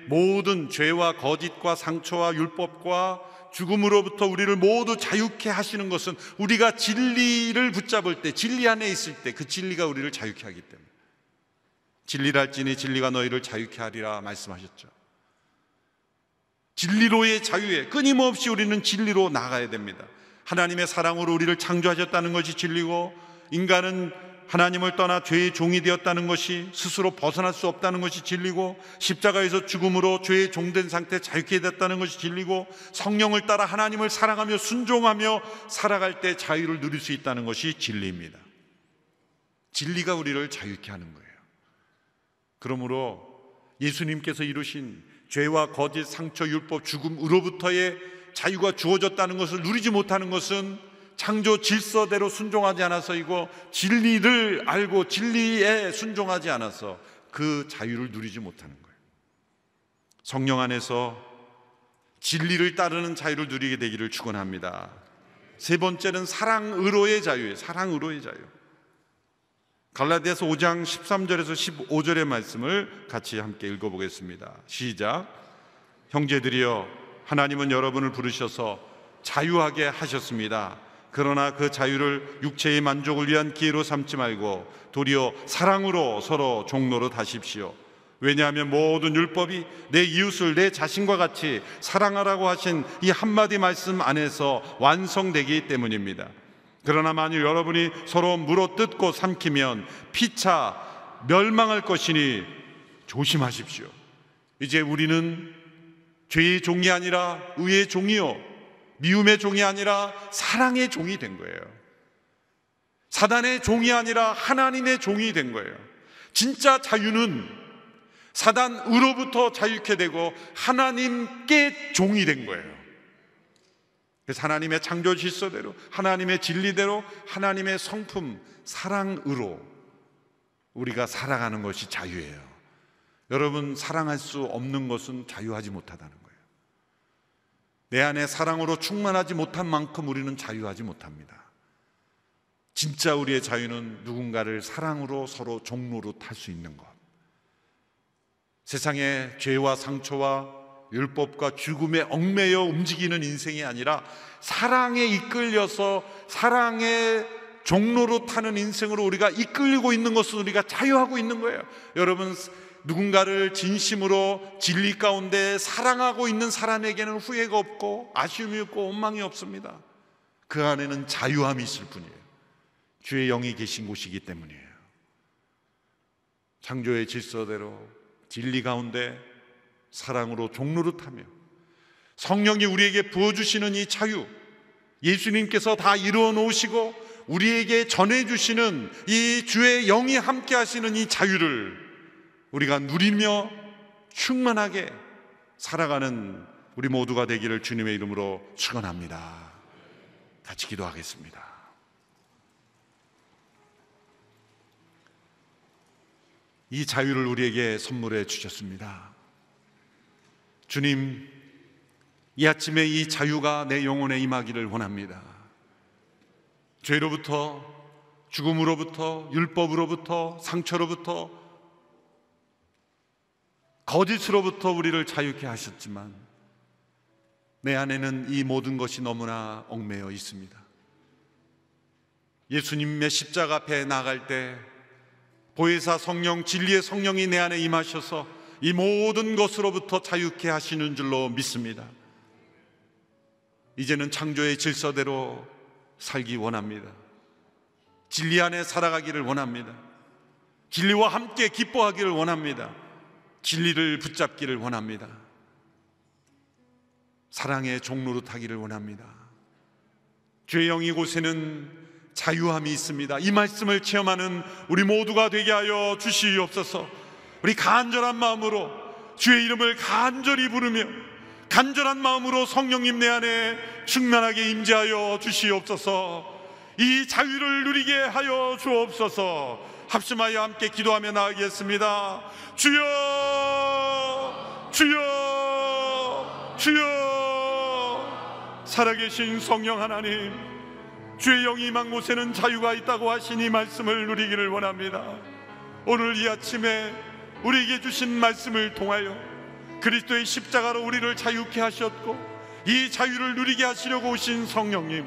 모든 죄와 거짓과 상처와 율법과 죽음으로부터 우리를 모두 자유케 하시는 것은 우리가 진리를 붙잡을 때, 진리 안에 있을 때 그 진리가 우리를 자유케 하기 때문에. 진리랄지니 진리가 너희를 자유케 하리라 말씀하셨죠. 진리로의 자유에 끊임없이 우리는 진리로 나가야 됩니다. 하나님의 사랑으로 우리를 창조하셨다는 것이 진리고, 인간은 하나님을 떠나 죄의 종이 되었다는 것이, 스스로 벗어날 수 없다는 것이 진리고, 십자가에서 죽음으로 죄의 종된 상태 자유케 됐다는 것이 진리고, 성령을 따라 하나님을 사랑하며 순종하며 살아갈 때 자유를 누릴 수 있다는 것이 진리입니다. 진리가 우리를 자유케 하는 거예요. 그러므로 예수님께서 이루신 죄와 거짓, 상처, 율법, 죽음으로부터의 자유가 주어졌다는 것을 누리지 못하는 것은 창조 질서대로 순종하지 않아서이고, 진리를 알고 진리에 순종하지 않아서 그 자유를 누리지 못하는 거예요. 성령 안에서 진리를 따르는 자유를 누리게 되기를 축원합니다. 세 번째는 사랑의로의 자유예요. 사랑의로의 자유. 갈라디아서 5장 13절에서 15절의 말씀을 같이 함께 읽어보겠습니다. 시작. 형제들이여, 하나님은 여러분을 부르셔서 자유하게 하셨습니다. 그러나 그 자유를 육체의 만족을 위한 기회로 삼지 말고 도리어 사랑으로 서로 종로로 하십시오. 왜냐하면 모든 율법이 내 이웃을 내 자신과 같이 사랑하라고 하신 이 한마디 말씀 안에서 완성되기 때문입니다. 그러나 만일 여러분이 서로 물어뜯고 삼키면 피차 멸망할 것이니 조심하십시오. 이제 우리는 죄의 종이 아니라 의의 종이요, 미움의 종이 아니라 사랑의 종이 된 거예요. 사단의 종이 아니라 하나님의 종이 된 거예요. 진짜 자유는 사단으로부터 자유케 되고 하나님께 종이 된 거예요. 그래서 하나님의 창조 질서대로, 하나님의 진리대로, 하나님의 성품 사랑으로 우리가 살아가는 것이 자유예요. 여러분, 사랑할 수 없는 것은 자유하지 못하다는 거예요. 내 안에 사랑으로 충만하지 못한 만큼 우리는 자유하지 못합니다. 진짜 우리의 자유는 누군가를 사랑으로 서로 종로로 탈 수 있는 것. 세상의 죄와 상처와 율법과 죽음에 얽매여 움직이는 인생이 아니라 사랑에 이끌려서 사랑의 종로로 타는 인생으로 우리가 이끌리고 있는 것을 우리가 자유하고 있는 거예요. 여러분, 누군가를 진심으로 진리 가운데 사랑하고 있는 사람에게는 후회가 없고 아쉬움이 없고 원망이 없습니다. 그 안에는 자유함이 있을 뿐이에요. 주의 영이 계신 곳이기 때문이에요. 창조의 질서대로 진리 가운데 사랑으로 종로를 타며 성령이 우리에게 부어주시는 이 자유, 예수님께서 다 이루어 놓으시고 우리에게 전해주시는 이 주의 영이 함께 하시는 이 자유를 우리가 누리며 충만하게 살아가는 우리 모두가 되기를 주님의 이름으로 축원합니다. 같이 기도하겠습니다. 이 자유를 우리에게 선물해 주셨습니다. 주님, 이 아침에 이 자유가 내 영혼에 임하기를 원합니다. 죄로부터, 죽음으로부터, 율법으로부터, 상처로부터, 거짓으로부터 우리를 자유케 하셨지만 내 안에는 이 모든 것이 너무나 얽매여 있습니다. 예수님의 십자가 앞에 나갈 때 보혜사 성령, 진리의 성령이 내 안에 임하셔서 이 모든 것으로부터 자유케 하시는 줄로 믿습니다. 이제는 창조의 질서대로 살기 원합니다. 진리 안에 살아가기를 원합니다. 진리와 함께 기뻐하기를 원합니다. 진리를 붙잡기를 원합니다. 사랑의 종로로 타기를 원합니다. 주의 영 이곳에는 자유함이 있습니다. 이 말씀을 체험하는 우리 모두가 되게 하여 주시옵소서. 우리 간절한 마음으로 주의 이름을 간절히 부르며 간절한 마음으로 성령님 내 안에 충만하게 임재하여 주시옵소서. 이 자유를 누리게 하여 주옵소서. 합심하여 함께 기도하며 나아가겠습니다. 주여, 주여, 주여. 살아계신 성령 하나님, 주의 영이 임한 곳에는 자유가 있다고 하신 이 말씀을 누리기를 원합니다. 오늘 이 아침에 우리에게 주신 말씀을 통하여 그리스도의 십자가로 우리를 자유케 하셨고 이 자유를 누리게 하시려고 오신 성령님,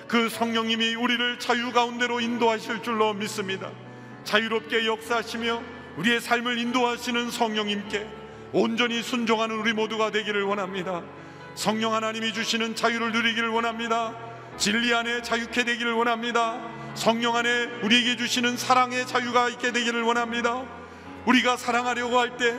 그 성령님이 우리를 자유 가운데로 인도하실 줄로 믿습니다. 자유롭게 역사하시며 우리의 삶을 인도하시는 성령님께 온전히 순종하는 우리 모두가 되기를 원합니다. 성령 하나님이 주시는 자유를 누리기를 원합니다. 진리 안에 자유케 되기를 원합니다. 성령 안에 우리에게 주시는 사랑의 자유가 있게 되기를 원합니다. 우리가 사랑하려고 할 때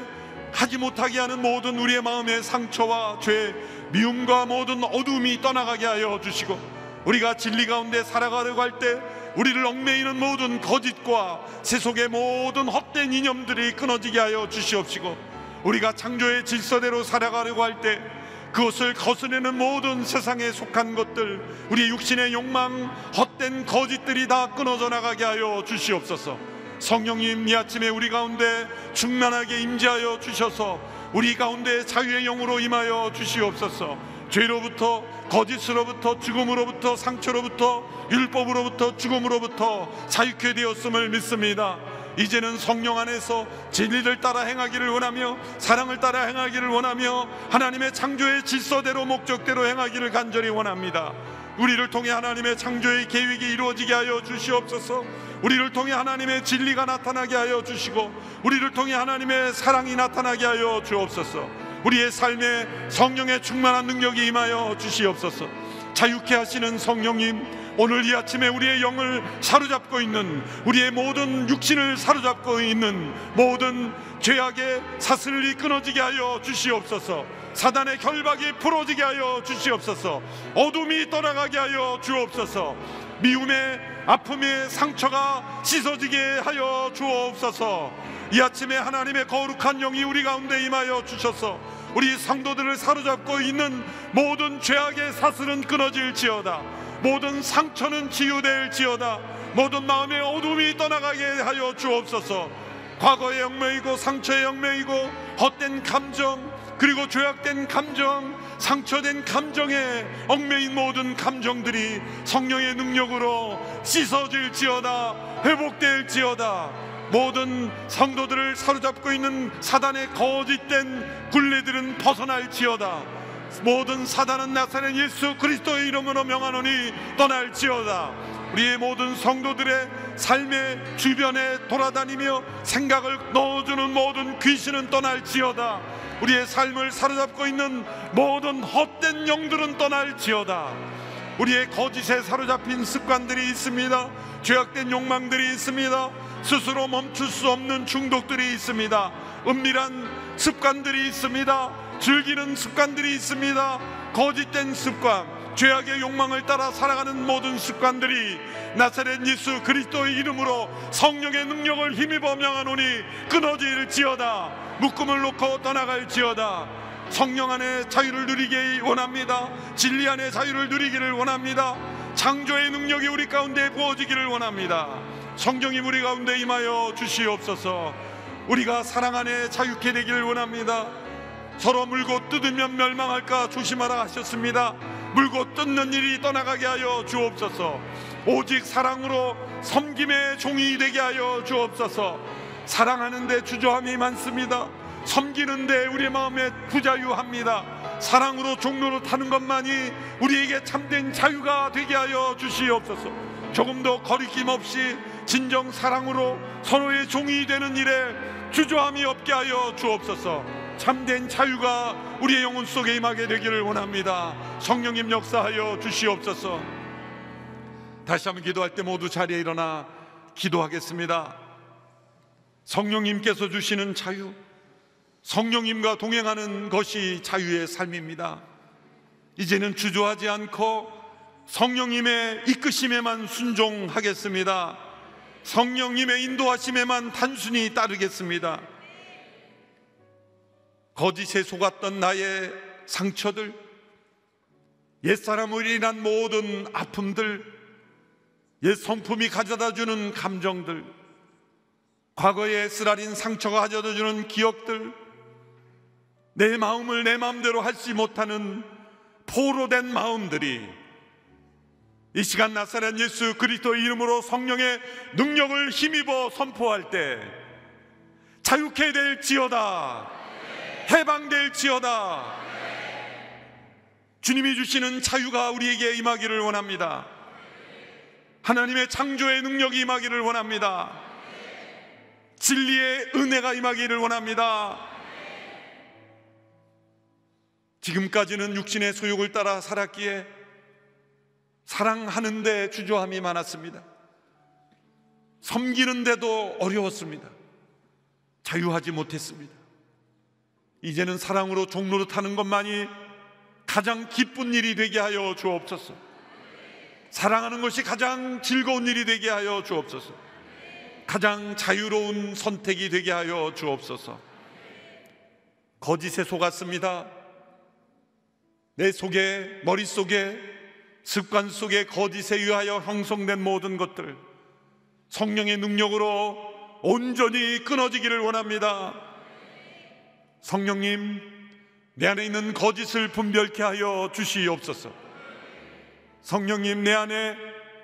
하지 못하게 하는 모든 우리의 마음의 상처와 죄, 미움과 모든 어두움이 떠나가게 하여 주시고, 우리가 진리 가운데 살아가려고 할 때 우리를 얽매이는 모든 거짓과 세속의 모든 헛된 이념들이 끊어지게 하여 주시옵시고, 우리가 창조의 질서대로 살아가려고 할 때 그것을 거스르는 모든 세상에 속한 것들, 우리의 육신의 욕망, 헛된 거짓들이 다 끊어져 나가게 하여 주시옵소서. 성령님, 이 아침에 우리 가운데 충만하게 임재하여 주셔서 우리 가운데 자유의 영으로 임하여 주시옵소서. 죄로부터, 거짓으로부터, 죽음으로부터, 상처로부터, 율법으로부터, 죽음으로부터 자유케 되었음을 믿습니다. 이제는 성령 안에서 진리를 따라 행하기를 원하며 사랑을 따라 행하기를 원하며 하나님의 창조의 질서대로 목적대로 행하기를 간절히 원합니다. 우리를 통해 하나님의 창조의 계획이 이루어지게 하여 주시옵소서. 우리를 통해 하나님의 진리가 나타나게 하여 주시고 우리를 통해 하나님의 사랑이 나타나게 하여 주옵소서. 우리의 삶에 성령의 충만한 능력이 임하여 주시옵소서. 자유케 하시는 성령님, 오늘 이 아침에 우리의 영을 사로잡고 있는, 우리의 모든 육신을 사로잡고 있는 모든 죄악의 사슬이 끊어지게 하여 주시옵소서. 사단의 결박이 풀어지게 하여 주시옵소서. 어둠이 떠나가게 하여 주옵소서. 미움의 아픔의 상처가 씻어지게 하여 주옵소서. 이 아침에 하나님의 거룩한 영이 우리 가운데 임하여 주셔서 우리 성도들을 사로잡고 있는 모든 죄악의 사슬은 끊어질지어다. 모든 상처는 치유될지어다. 모든 마음의 어둠이 떠나가게 하여 주옵소서. 과거의 얽매이고 상처의 얽매이고 헛된 감정, 그리고 죄악된 감정, 상처된 감정에 얽매인 모든 감정들이 성령의 능력으로 씻어질지어다. 회복될지어다. 모든 성도들을 사로잡고 있는 사단의 거짓된 굴레들은 벗어날지어다. 모든 사단은 나사렛 예수 그리스도의 이름으로 명하노니 떠날지어다. 우리의 모든 성도들의 삶의 주변에 돌아다니며 생각을 넣어주는 모든 귀신은 떠날지어다. 우리의 삶을 사로잡고 있는 모든 헛된 영들은 떠날지어다. 우리의 거짓에 사로잡힌 습관들이 있습니다. 죄악된 욕망들이 있습니다. 스스로 멈출 수 없는 중독들이 있습니다. 은밀한 습관들이 있습니다. 즐기는 습관들이 있습니다. 거짓된 습관, 죄악의 욕망을 따라 살아가는 모든 습관들이 나사렛 예수 그리스도의 이름으로 성령의 능력을 힘입어 명하노니 끊어질지어다. 묶음을 놓고 떠나갈지어다. 성령 안에 자유를 누리기 원합니다. 진리 안에 자유를 누리기를 원합니다. 창조의 능력이 우리 가운데 부어지기를 원합니다. 성령님 우리 가운데 임하여 주시옵소서. 우리가 사랑 안에 자유케 되기를 원합니다. 서로 물고 뜯으면 멸망할까 조심하라 하셨습니다. 물고 뜯는 일이 떠나가게 하여 주옵소서. 오직 사랑으로 섬김의 종이 되게 하여 주옵소서. 사랑하는데 주저함이 많습니다. 섬기는데 우리의 마음에 부자유합니다. 사랑으로 종로를 타는 것만이 우리에게 참된 자유가 되게 하여 주시옵소서. 조금 더 거리낌 없이 진정 사랑으로 서로의 종이 되는 일에 주저함이 없게 하여 주옵소서. 참된 자유가 우리의 영혼 속에 임하게 되기를 원합니다. 성령님 역사하여 주시옵소서. 다시 한번 기도할 때 모두 자리에 일어나 기도하겠습니다. 성령님께서 주시는 자유, 성령님과 동행하는 것이 자유의 삶입니다. 이제는 주저하지 않고 성령님의 이끄심에만 순종하겠습니다. 성령님의 인도하심에만 단순히 따르겠습니다. 거짓에 속았던 나의 상처들, 옛사람을 인한 모든 아픔들, 옛 성품이 가져다주는 감정들, 과거의 쓰라린 상처가 가져다주는 기억들, 내 마음을 내 마음대로 하지 못하는 포로된 마음들이 이 시간 나사렛 예수 그리스도의 이름으로 성령의 능력을 힘입어 선포할 때 자유케 될지어다. 해방될지어다. 주님이 주시는 자유가 우리에게 임하기를 원합니다. 하나님의 창조의 능력이 임하기를 원합니다. 진리의 은혜가 임하기를 원합니다. 지금까지는 육신의 소욕을 따라 살았기에 사랑하는데 주저함이 많았습니다. 섬기는데도 어려웠습니다. 자유하지 못했습니다. 이제는 사랑으로 종로를 타는 것만이 가장 기쁜 일이 되게 하여 주옵소서. 사랑하는 것이 가장 즐거운 일이 되게 하여 주옵소서. 가장 자유로운 선택이 되게 하여 주옵소서. 거짓에 속았습니다. 내 속에, 머릿속에, 습관 속에 거짓에 의하여 형성된 모든 것들 성령의 능력으로 온전히 끊어지기를 원합니다. 성령님, 내 안에 있는 거짓을 분별케 하여 주시옵소서. 성령님, 내 안에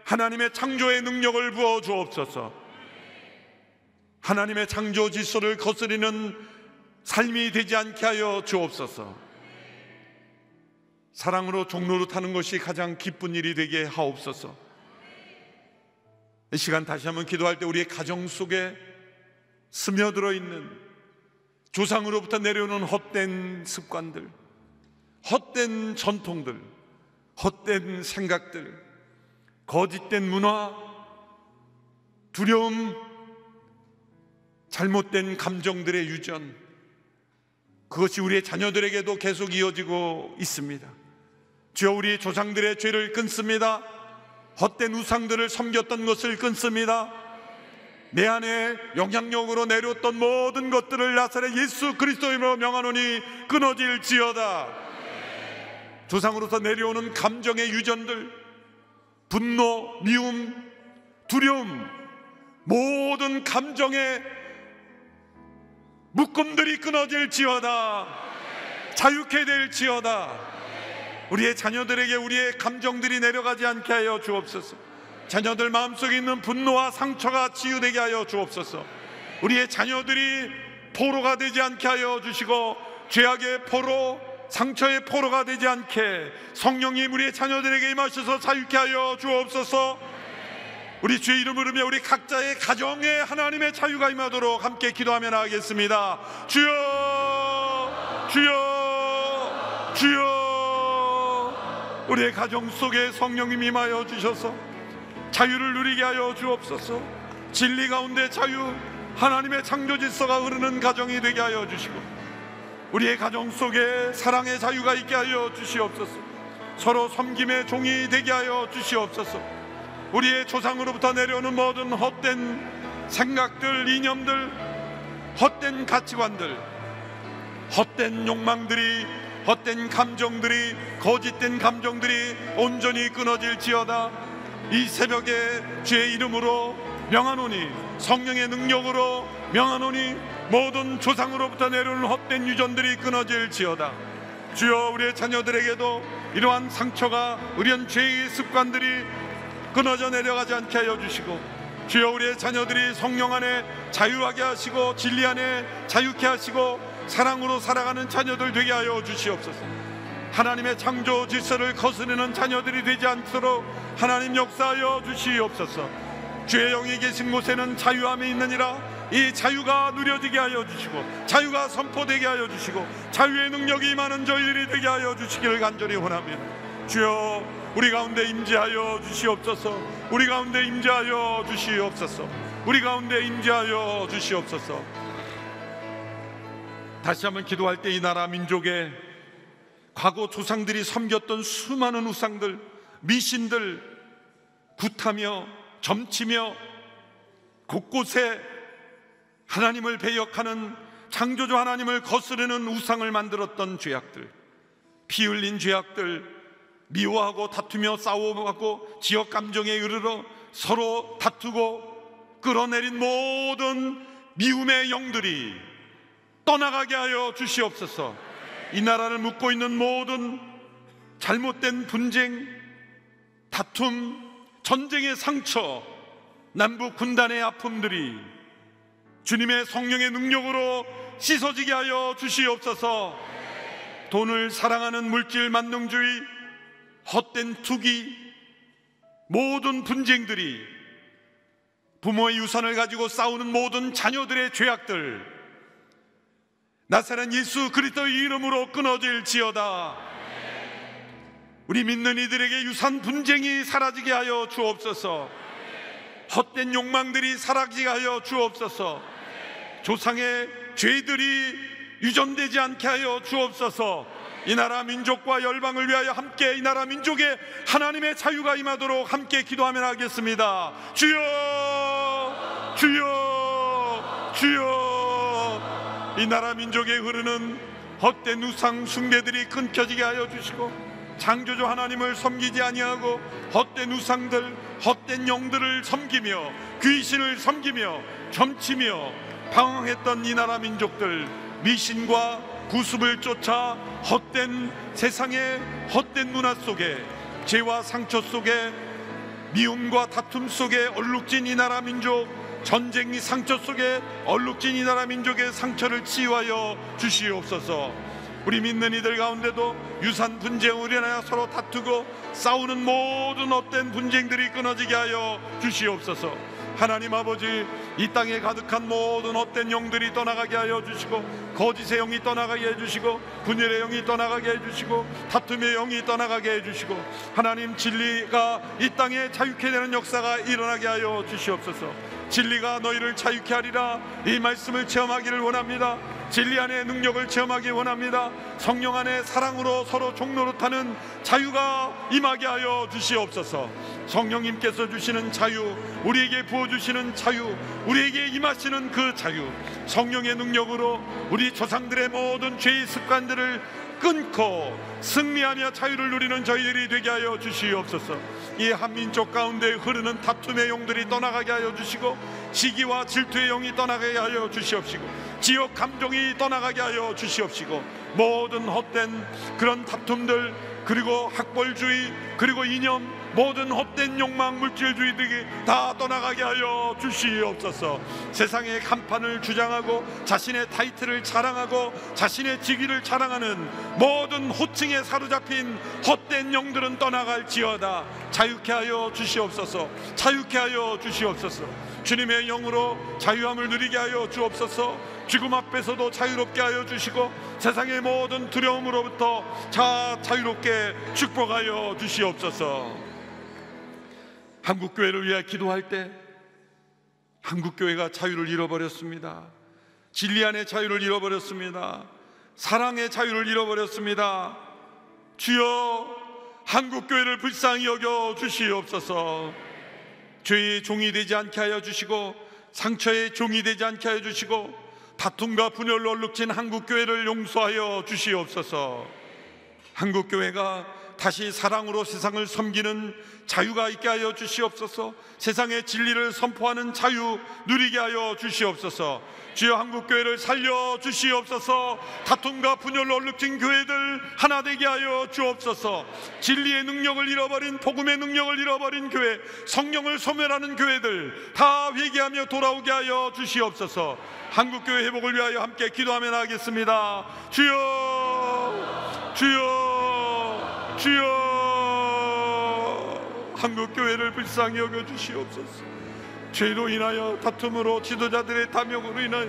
하나님의 창조의 능력을 부어 주옵소서. 하나님의 창조 질서를 거스리는 삶이 되지 않게 하여 주옵소서. 사랑으로 종로를 타는 것이 가장 기쁜 일이 되게 하옵소서. 이 시간 다시 한번 기도할 때 우리의 가정 속에 스며들어 있는 조상으로부터 내려오는 헛된 습관들, 헛된 전통들, 헛된 생각들, 거짓된 문화, 두려움, 잘못된 감정들의 유전, 그것이 우리의 자녀들에게도 계속 이어지고 있습니다. 주여, 우리 조상들의 죄를 끊습니다. 헛된 우상들을 섬겼던 것을 끊습니다. 내 안에 영향력으로 내려왔던 모든 것들을 나사렛 예수 그리스도이로 명하노니 끊어질지어다. 조상으로서 내려오는 감정의 유전들, 분노, 미움, 두려움, 모든 감정의 묶음들이 끊어질지어다. 자유케 될지어다. 우리의 자녀들에게 우리의 감정들이 내려가지 않게 하여 주옵소서. 자녀들 마음속에 있는 분노와 상처가 치유되게 하여 주옵소서. 우리의 자녀들이 포로가 되지 않게 하여 주시고 죄악의 포로, 상처의 포로가 되지 않게 성령님 우리의 자녀들에게 임하셔서 자유케 하여 주옵소서. 우리 주의 이름을 부르며 우리 각자의 가정에 하나님의 자유가 임하도록 함께 기도하며 나가겠습니다. 주여, 주여, 주여. 우리의 가정 속에 성령님 임하여 주셔서 자유를 누리게 하여 주옵소서. 진리 가운데 자유, 하나님의 창조 질서가 흐르는 가정이 되게 하여 주시고, 우리의 가정 속에 사랑의 자유가 있게 하여 주시옵소서. 서로 섬김의 종이 되게 하여 주시옵소서. 우리의 조상으로부터 내려오는 모든 헛된 생각들, 이념들, 헛된 가치관들, 헛된 욕망들이, 헛된 감정들이, 거짓된 감정들이 온전히 끊어질지어다. 이 새벽에 주의 이름으로 명하노니, 성령의 능력으로 명하노니, 모든 조상으로부터 내려오는 헛된 유전들이 끊어질지어다. 주여, 우리의 자녀들에게도 이러한 상처가, 이러한 죄의 습관들이 끊어져 내려가지 않게 하여 주시고, 주여, 우리의 자녀들이 성령 안에 자유하게 하시고 진리 안에 자유케 하시고 사랑으로 살아가는 자녀들 되게 하여 주시옵소서. 하나님의 창조 질서를 거스르는 자녀들이 되지 않도록 하나님 역사하여 주시옵소서. 주의 영이 계신 곳에는 자유함이 있느니라. 이 자유가 누려지게 하여 주시고, 자유가 선포되게 하여 주시고, 자유의 능력이 임하는 저희들이 되게 하여 주시기를 간절히 원합니다. 주여, 우리 가운데 임재하여 주시옵소서. 우리 가운데 임재하여 주시옵소서. 우리 가운데 임재하여 주시옵소서. 다시 한번 기도할 때 이 나라 민족의 과거 조상들이 섬겼던 수많은 우상들, 미신들, 굿하며 점치며 곳곳에 하나님을 배역하는, 창조주 하나님을 거스르는 우상을 만들었던 죄악들, 피 흘린 죄악들, 미워하고 다투며 싸움하고 지역 감정에 이르러 서로 다투고 끌어내린 모든 미움의 영들이 떠나가게 하여 주시옵소서. 이 나라를 묶고 있는 모든 잘못된 분쟁, 다툼, 전쟁의 상처, 남북 분단의 아픔들이 주님의 성령의 능력으로 씻어지게 하여 주시옵소서. 돈을 사랑하는 물질 만능주의, 헛된 투기, 모든 분쟁들이, 부모의 유산을 가지고 싸우는 모든 자녀들의 죄악들, 나사렛 예수 그리스도의 이름으로 끊어질지어다. 우리 믿는 이들에게 유산 분쟁이 사라지게 하여 주옵소서. 헛된 욕망들이 사라지게 하여 주옵소서. 조상의 죄들이 유전되지 않게 하여 주옵소서. 이 나라 민족과 열방을 위하여 함께 이 나라 민족에 하나님의 자유가 임하도록 함께 기도하며 하겠습니다. 주여, 주여, 주여. 이 나라 민족에 흐르는 헛된 우상 숭배들이 끊겨지게 하여 주시고, 창조주 하나님을 섬기지 아니하고 헛된 우상들, 헛된 영들을 섬기며 귀신을 섬기며 점치며 방황했던 이 나라 민족들, 미신과 구습을 쫓아 헛된 세상의 헛된 문화 속에, 죄와 상처 속에, 미움과 다툼 속에 얼룩진 이 나라 민족, 전쟁이 상처 속에 얼룩진 이 나라 민족의 상처를 치유하여 주시옵소서. 우리 믿는 이들 가운데도 유산 분쟁으로 인하여 서로 다투고 싸우는 모든 헛된 분쟁들이 끊어지게 하여 주시옵소서. 하나님 아버지, 이 땅에 가득한 모든 헛된 영들이 떠나가게 하여 주시고, 거짓의 영이 떠나가게 해주시고, 분열의 영이 떠나가게 해주시고, 다툼의 영이 떠나가게 해주시고, 하나님 진리가 이 땅에 자유케 되는 역사가 일어나게 하여 주시옵소서. 진리가 너희를 자유케 하리라. 이 말씀을 체험하기를 원합니다. 진리 안에 능력을 체험하기 원합니다. 성령 안에 사랑으로 서로 종노릇하는 자유가 임하게 하여 주시옵소서. 성령님께서 주시는 자유, 우리에게 부어주시는 자유, 우리에게 임하시는 그 자유, 성령의 능력으로 우리 조상들의 모든 죄의 습관들을 끊고 승리하며 자유를 누리는 저희들이 되게 하여 주시옵소서. 이 한민족 가운데 흐르는 다툼의 영들이 떠나가게 하여 주시고, 시기와 질투의 영이 떠나가게 하여 주시옵시고, 지역 감정이 떠나가게 하여 주시옵시고, 모든 헛된 그런 다툼들, 그리고 학벌주의, 그리고 이념, 모든 헛된 욕망, 물질주의들이 다 떠나가게 하여 주시옵소서. 세상의 간판을 주장하고 자신의 타이틀을 자랑하고 자신의 직위를 자랑하는 모든 호칭에 사로잡힌 헛된 영들은 떠나갈지어다. 자유케 하여 주시옵소서. 자유케 하여 주시옵소서. 주님의 영으로 자유함을 누리게 하여 주옵소서. 죽음 앞에서도 자유롭게 하여 주시고 세상의 모든 두려움으로부터 자유롭게 축복하여 주시옵소서. 한국교회를 위해 기도할 때 한국교회가 자유를 잃어버렸습니다. 진리 안의 자유를 잃어버렸습니다. 사랑의 자유를 잃어버렸습니다. 주여, 한국교회를 불쌍히 여겨 주시옵소서. 죄의 종이 되지 않게 하여 주시고 상처의 종이 되지 않게 하여 주시고 다툼과 분열로 얼룩진 한국교회를 용서하여 주시옵소서. 한국교회가 다시 사랑으로 세상을 섬기는 자유가 있게 하여 주시옵소서. 세상의 진리를 선포하는 자유 누리게 하여 주시옵소서. 주여, 한국교회를 살려 주시옵소서. 다툼과 분열로 얼룩진 교회들 하나 되게 하여 주옵소서. 진리의 능력을 잃어버린, 복음의 능력을 잃어버린 교회, 성령을 소멸하는 교회들 다 회개하며 돌아오게 하여 주시옵소서. 한국교회 회복을 위하여 함께 기도하며 나가겠습니다. 주여, 주여, 주여, 한국교회를 불쌍히 여겨 주시옵소서. 죄로 인하여, 다툼으로, 지도자들의 탐욕으로 인하여,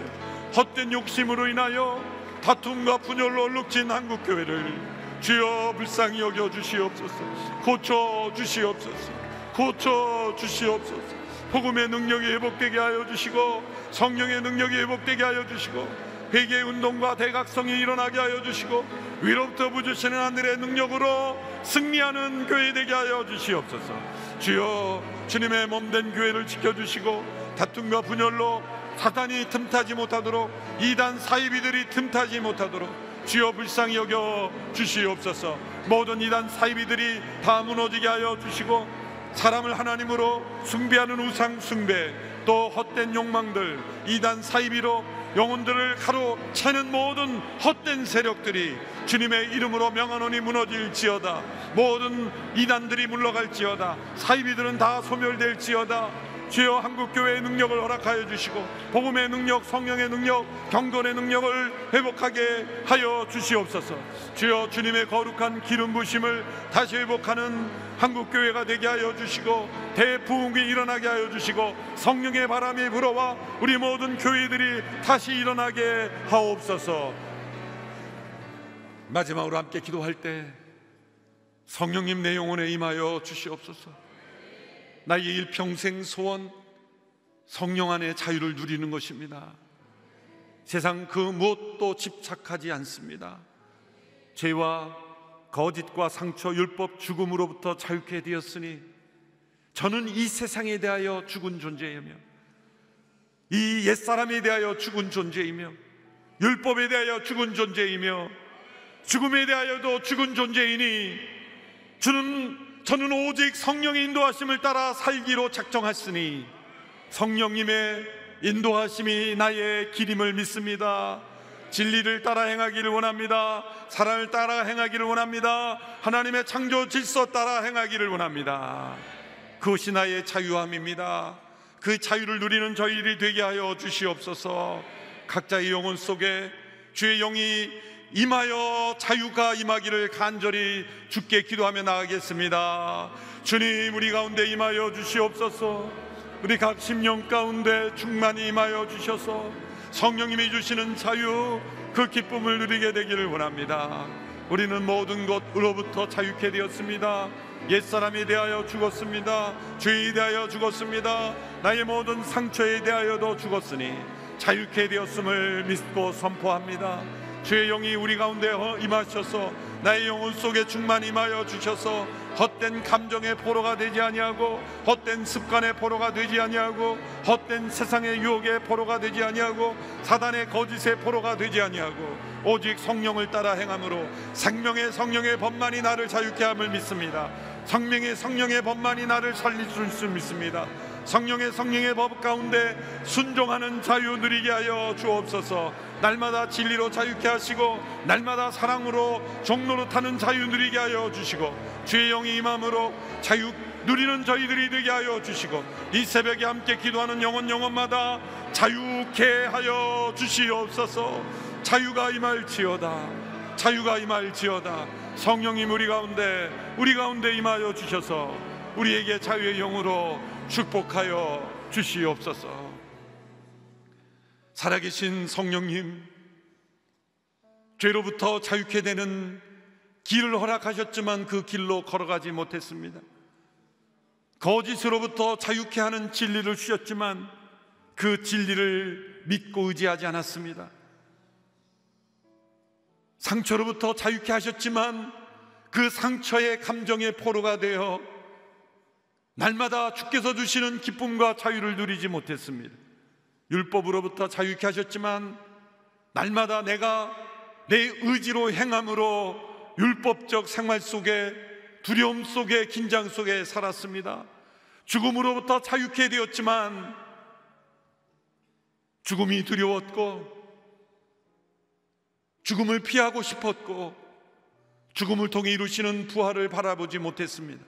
헛된 욕심으로 인하여 다툼과 분열로 얼룩진 한국교회를 주여 불쌍히 여겨 주시옵소서. 고쳐 주시옵소서. 고쳐 주시옵소서. 복음의 능력이 회복되게 하여 주시고 성령의 능력이 회복되게 하여 주시고 회개의 운동과 대각성이 일어나게 하여 주시고 위로부터 부주시는 하늘의 능력으로 승리하는 교회 되게 하여 주시옵소서. 주여, 주님의 몸된 교회를 지켜주시고 다툼과 분열로 사탄이 틈타지 못하도록, 이단 사이비들이 틈타지 못하도록 주여 불쌍히 여겨 주시옵소서. 모든 이단 사이비들이 다 무너지게 하여 주시고 사람을 하나님으로 숭배하는 우상 숭배, 또 헛된 욕망들, 이단 사이비로 영혼들을 가로채는 모든 헛된 세력들이 주님의 이름으로 명하노니 무너질지어다. 모든 이단들이 물러갈지어다. 사이비들은 다 소멸될지어다. 주여, 한국교회의 능력을 허락하여 주시고 복음의 능력, 성령의 능력, 경건의 능력을 회복하게 하여 주시옵소서. 주여, 주님의 거룩한 기름 부심을 다시 회복하는 한국교회가 되게 하여 주시고 대부흥이 일어나게 하여 주시고 성령의 바람이 불어와 우리 모든 교회들이 다시 일어나게 하옵소서. 마지막으로 함께 기도할 때 성령님 내 영혼에 임하여 주시옵소서. 나의 일평생 소원, 성령 안에 자유를 누리는 것입니다. 세상 그 무엇도 집착하지 않습니다. 죄와 거짓과 상처, 율법, 죽음으로부터 자유케 되었으니 저는 이 세상에 대하여 죽은 존재이며 이 옛사람에 대하여 죽은 존재이며 율법에 대하여 죽은 존재이며 죽음에 대하여도 죽은 존재이니 저는 오직 성령의 인도하심을 따라 살기로 작정했으니 성령님의 인도하심이 나의 길임을 믿습니다. 진리를 따라 행하기를 원합니다. 사랑을 따라 행하기를 원합니다. 하나님의 창조 질서 따라 행하기를 원합니다. 그것이 나의 자유함입니다. 그 자유를 누리는 저희들이 되게 하여 주시옵소서. 각자의 영혼 속에 주의 영이 임하여 자유가 임하기를 간절히 주께 기도하며 나가겠습니다. 주님, 우리 가운데 임하여 주시옵소서. 우리 각 심령 가운데 충만히 임하여 주셔서 성령님이 주시는 자유, 그 기쁨을 누리게 되기를 원합니다. 우리는 모든 것으로부터 자유케 되었습니다. 옛사람에 대하여 죽었습니다. 죄에 대하여 죽었습니다. 나의 모든 상처에 대하여도 죽었으니 자유케 되었음을 믿고 선포합니다. 주의 영이 우리 가운데 임하셔서 나의 영혼 속에 충만히 임하여 주셔서 헛된 감정의 포로가 되지 아니하고 헛된 습관의 포로가 되지 아니하고 헛된 세상의 유혹의 포로가 되지 아니하고 사단의 거짓의 포로가 되지 아니하고 오직 성령을 따라 행함으로 생명의 성령의 법만이 나를 자유케 함을 믿습니다. 성령의 법만이 나를 살릴 수 믿습니다. 성령의 법 가운데 순종하는 자유 누리게 하여 주옵소서. 날마다 진리로 자유케 하시고 날마다 사랑으로 종로로 타는 자유 누리게 하여 주시고 주의 영이 임함으로 누리는 저희들이 되게 하여 주시고, 이 새벽에 함께 기도하는 영혼마다 자유케 하여 주시옵소서. 자유가 임할지어다. 자유가 임할지어다. 성령님 우리 가운데 임하여 주셔서 우리에게 자유의 영으로 축복하여 주시옵소서. 살아계신 성령님, 죄로부터 자유케 되는 길을 허락하셨지만 그 길로 걸어가지 못했습니다. 거짓으로부터 자유케 하는 진리를 주셨지만 그 진리를 믿고 의지하지 않았습니다. 상처로부터 자유케 하셨지만 그 상처의 감정의 포로가 되어 날마다 주께서 주시는 기쁨과 자유를 누리지 못했습니다. 율법으로부터 자유케 하셨지만 날마다 내가 내 의지로 행함으로 율법적 생활 속에, 두려움 속에, 긴장 속에 살았습니다. 죽음으로부터 자유케 되었지만 죽음이 두려웠고, 죽음을 피하고 싶었고, 죽음을 통해 이루시는 부활을 바라보지 못했습니다.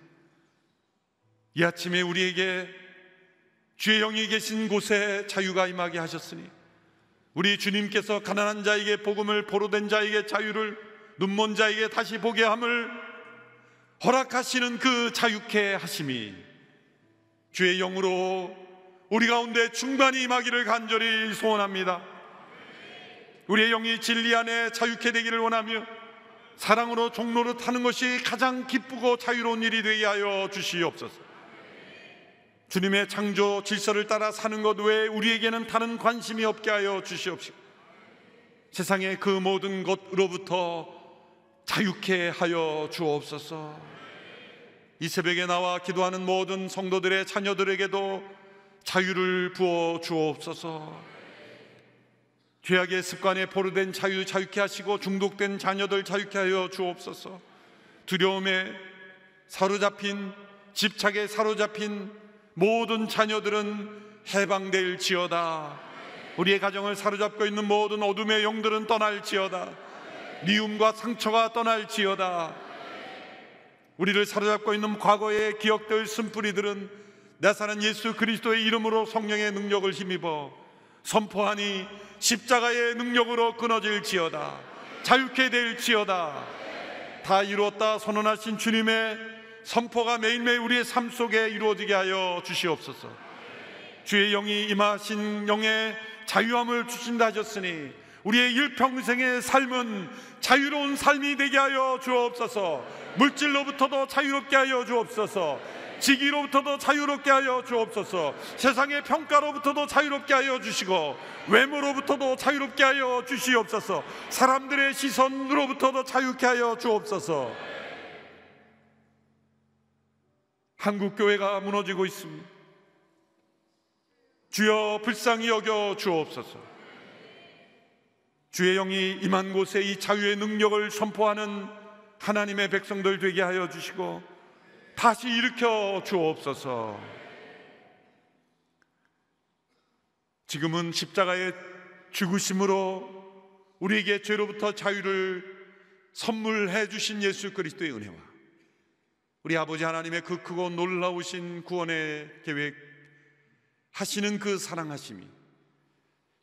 이 아침에 우리에게 주의 영이 계신 곳에 자유가 임하게 하셨으니, 우리 주님께서 가난한 자에게 복음을, 포로된 자에게 자유를, 눈먼 자에게 다시 보게 함을 허락하시는 그 자유케 하심이 주의 영으로 우리 가운데 충만히 임하기를 간절히 소원합니다. 우리의 영이 진리 안에 자유케 되기를 원하며 사랑으로 종로를 타는 것이 가장 기쁘고 자유로운 일이 되게 하여 주시옵소서. 주님의 창조 질서를 따라 사는 것 외에 우리에게는 다른 관심이 없게 하여 주시옵시고, 세상의 그 모든 것으로부터 자유케 하여 주옵소서. 이 새벽에 나와 기도하는 모든 성도들의 자녀들에게도 자유를 부어 주옵소서. 죄악의 습관에 포로된 자유케 하시고, 중독된 자녀들 자유케 하여 주옵소서. 두려움에 사로잡힌, 집착에 사로잡힌 모든 자녀들은 해방될지어다. 우리의 가정을 사로잡고 있는 모든 어둠의 영들은 떠날지어다. 미움과 상처가 떠날지어다. 우리를 사로잡고 있는 과거의 기억들, 쓴뿌리들은 나사렛 예수 그리스도의 이름으로 성령의 능력을 힘입어 선포하니 십자가의 능력으로 끊어질지어다. 자유케 될지어다. 다 이루었다 선언하신 주님의 선포가 매일매일 우리의 삶 속에 이루어지게 하여 주시옵소서. 주의 영이 임하신 영의 자유함을 주신다 하셨으니 우리의 일평생의 삶은 자유로운 삶이 되게 하여 주옵소서. 물질로부터도 자유롭게 하여 주옵소서. 지기로부터도 자유롭게 하여 주옵소서. 세상의 평가로부터도 자유롭게 하여 주시고, 외모로부터도 자유롭게 하여 주시옵소서. 사람들의 시선으로부터도 자유케 하여 주옵소서. 한국교회가 무너지고 있습니다. 주여 불쌍히 여겨 주옵소서. 주의 영이 임한 곳에 이 자유의 능력을 선포하는 하나님의 백성들 되게 하여 주시고 다시 일으켜 주옵소서. 지금은 십자가의 죽으심으로 우리에게 죄로부터 자유를 선물해 주신 예수 그리스도의 은혜와 우리 아버지 하나님의 그 크고 놀라우신 구원의 계획 하시는 그 사랑하심이,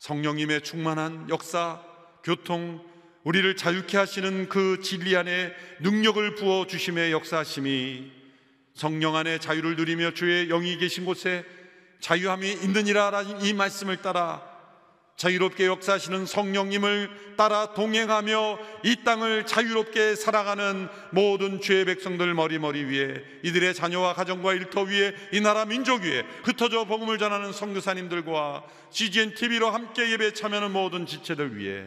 성령님의 충만한 역사, 교통, 우리를 자유케 하시는 그 진리 안에 능력을 부어 주심의 역사하심이 성령 안에 자유를 누리며 주의 영이 계신 곳에 자유함이 있느니라 라는 이 말씀을 따라 자유롭게 역사하시는 성령님을 따라 동행하며 이 땅을 자유롭게 살아가는 모든 주의 백성들 머리 위에, 이들의 자녀와 가정과 일터 위에, 이 나라 민족 위에, 흩어져 복음을 전하는 선교사님들과 CGN TV로 함께 예배에 참여하는 모든 지체들 위에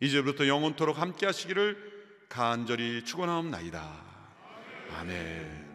이제부터 영원토록 함께 하시기를 간절히 축원하옵나이다. 아멘.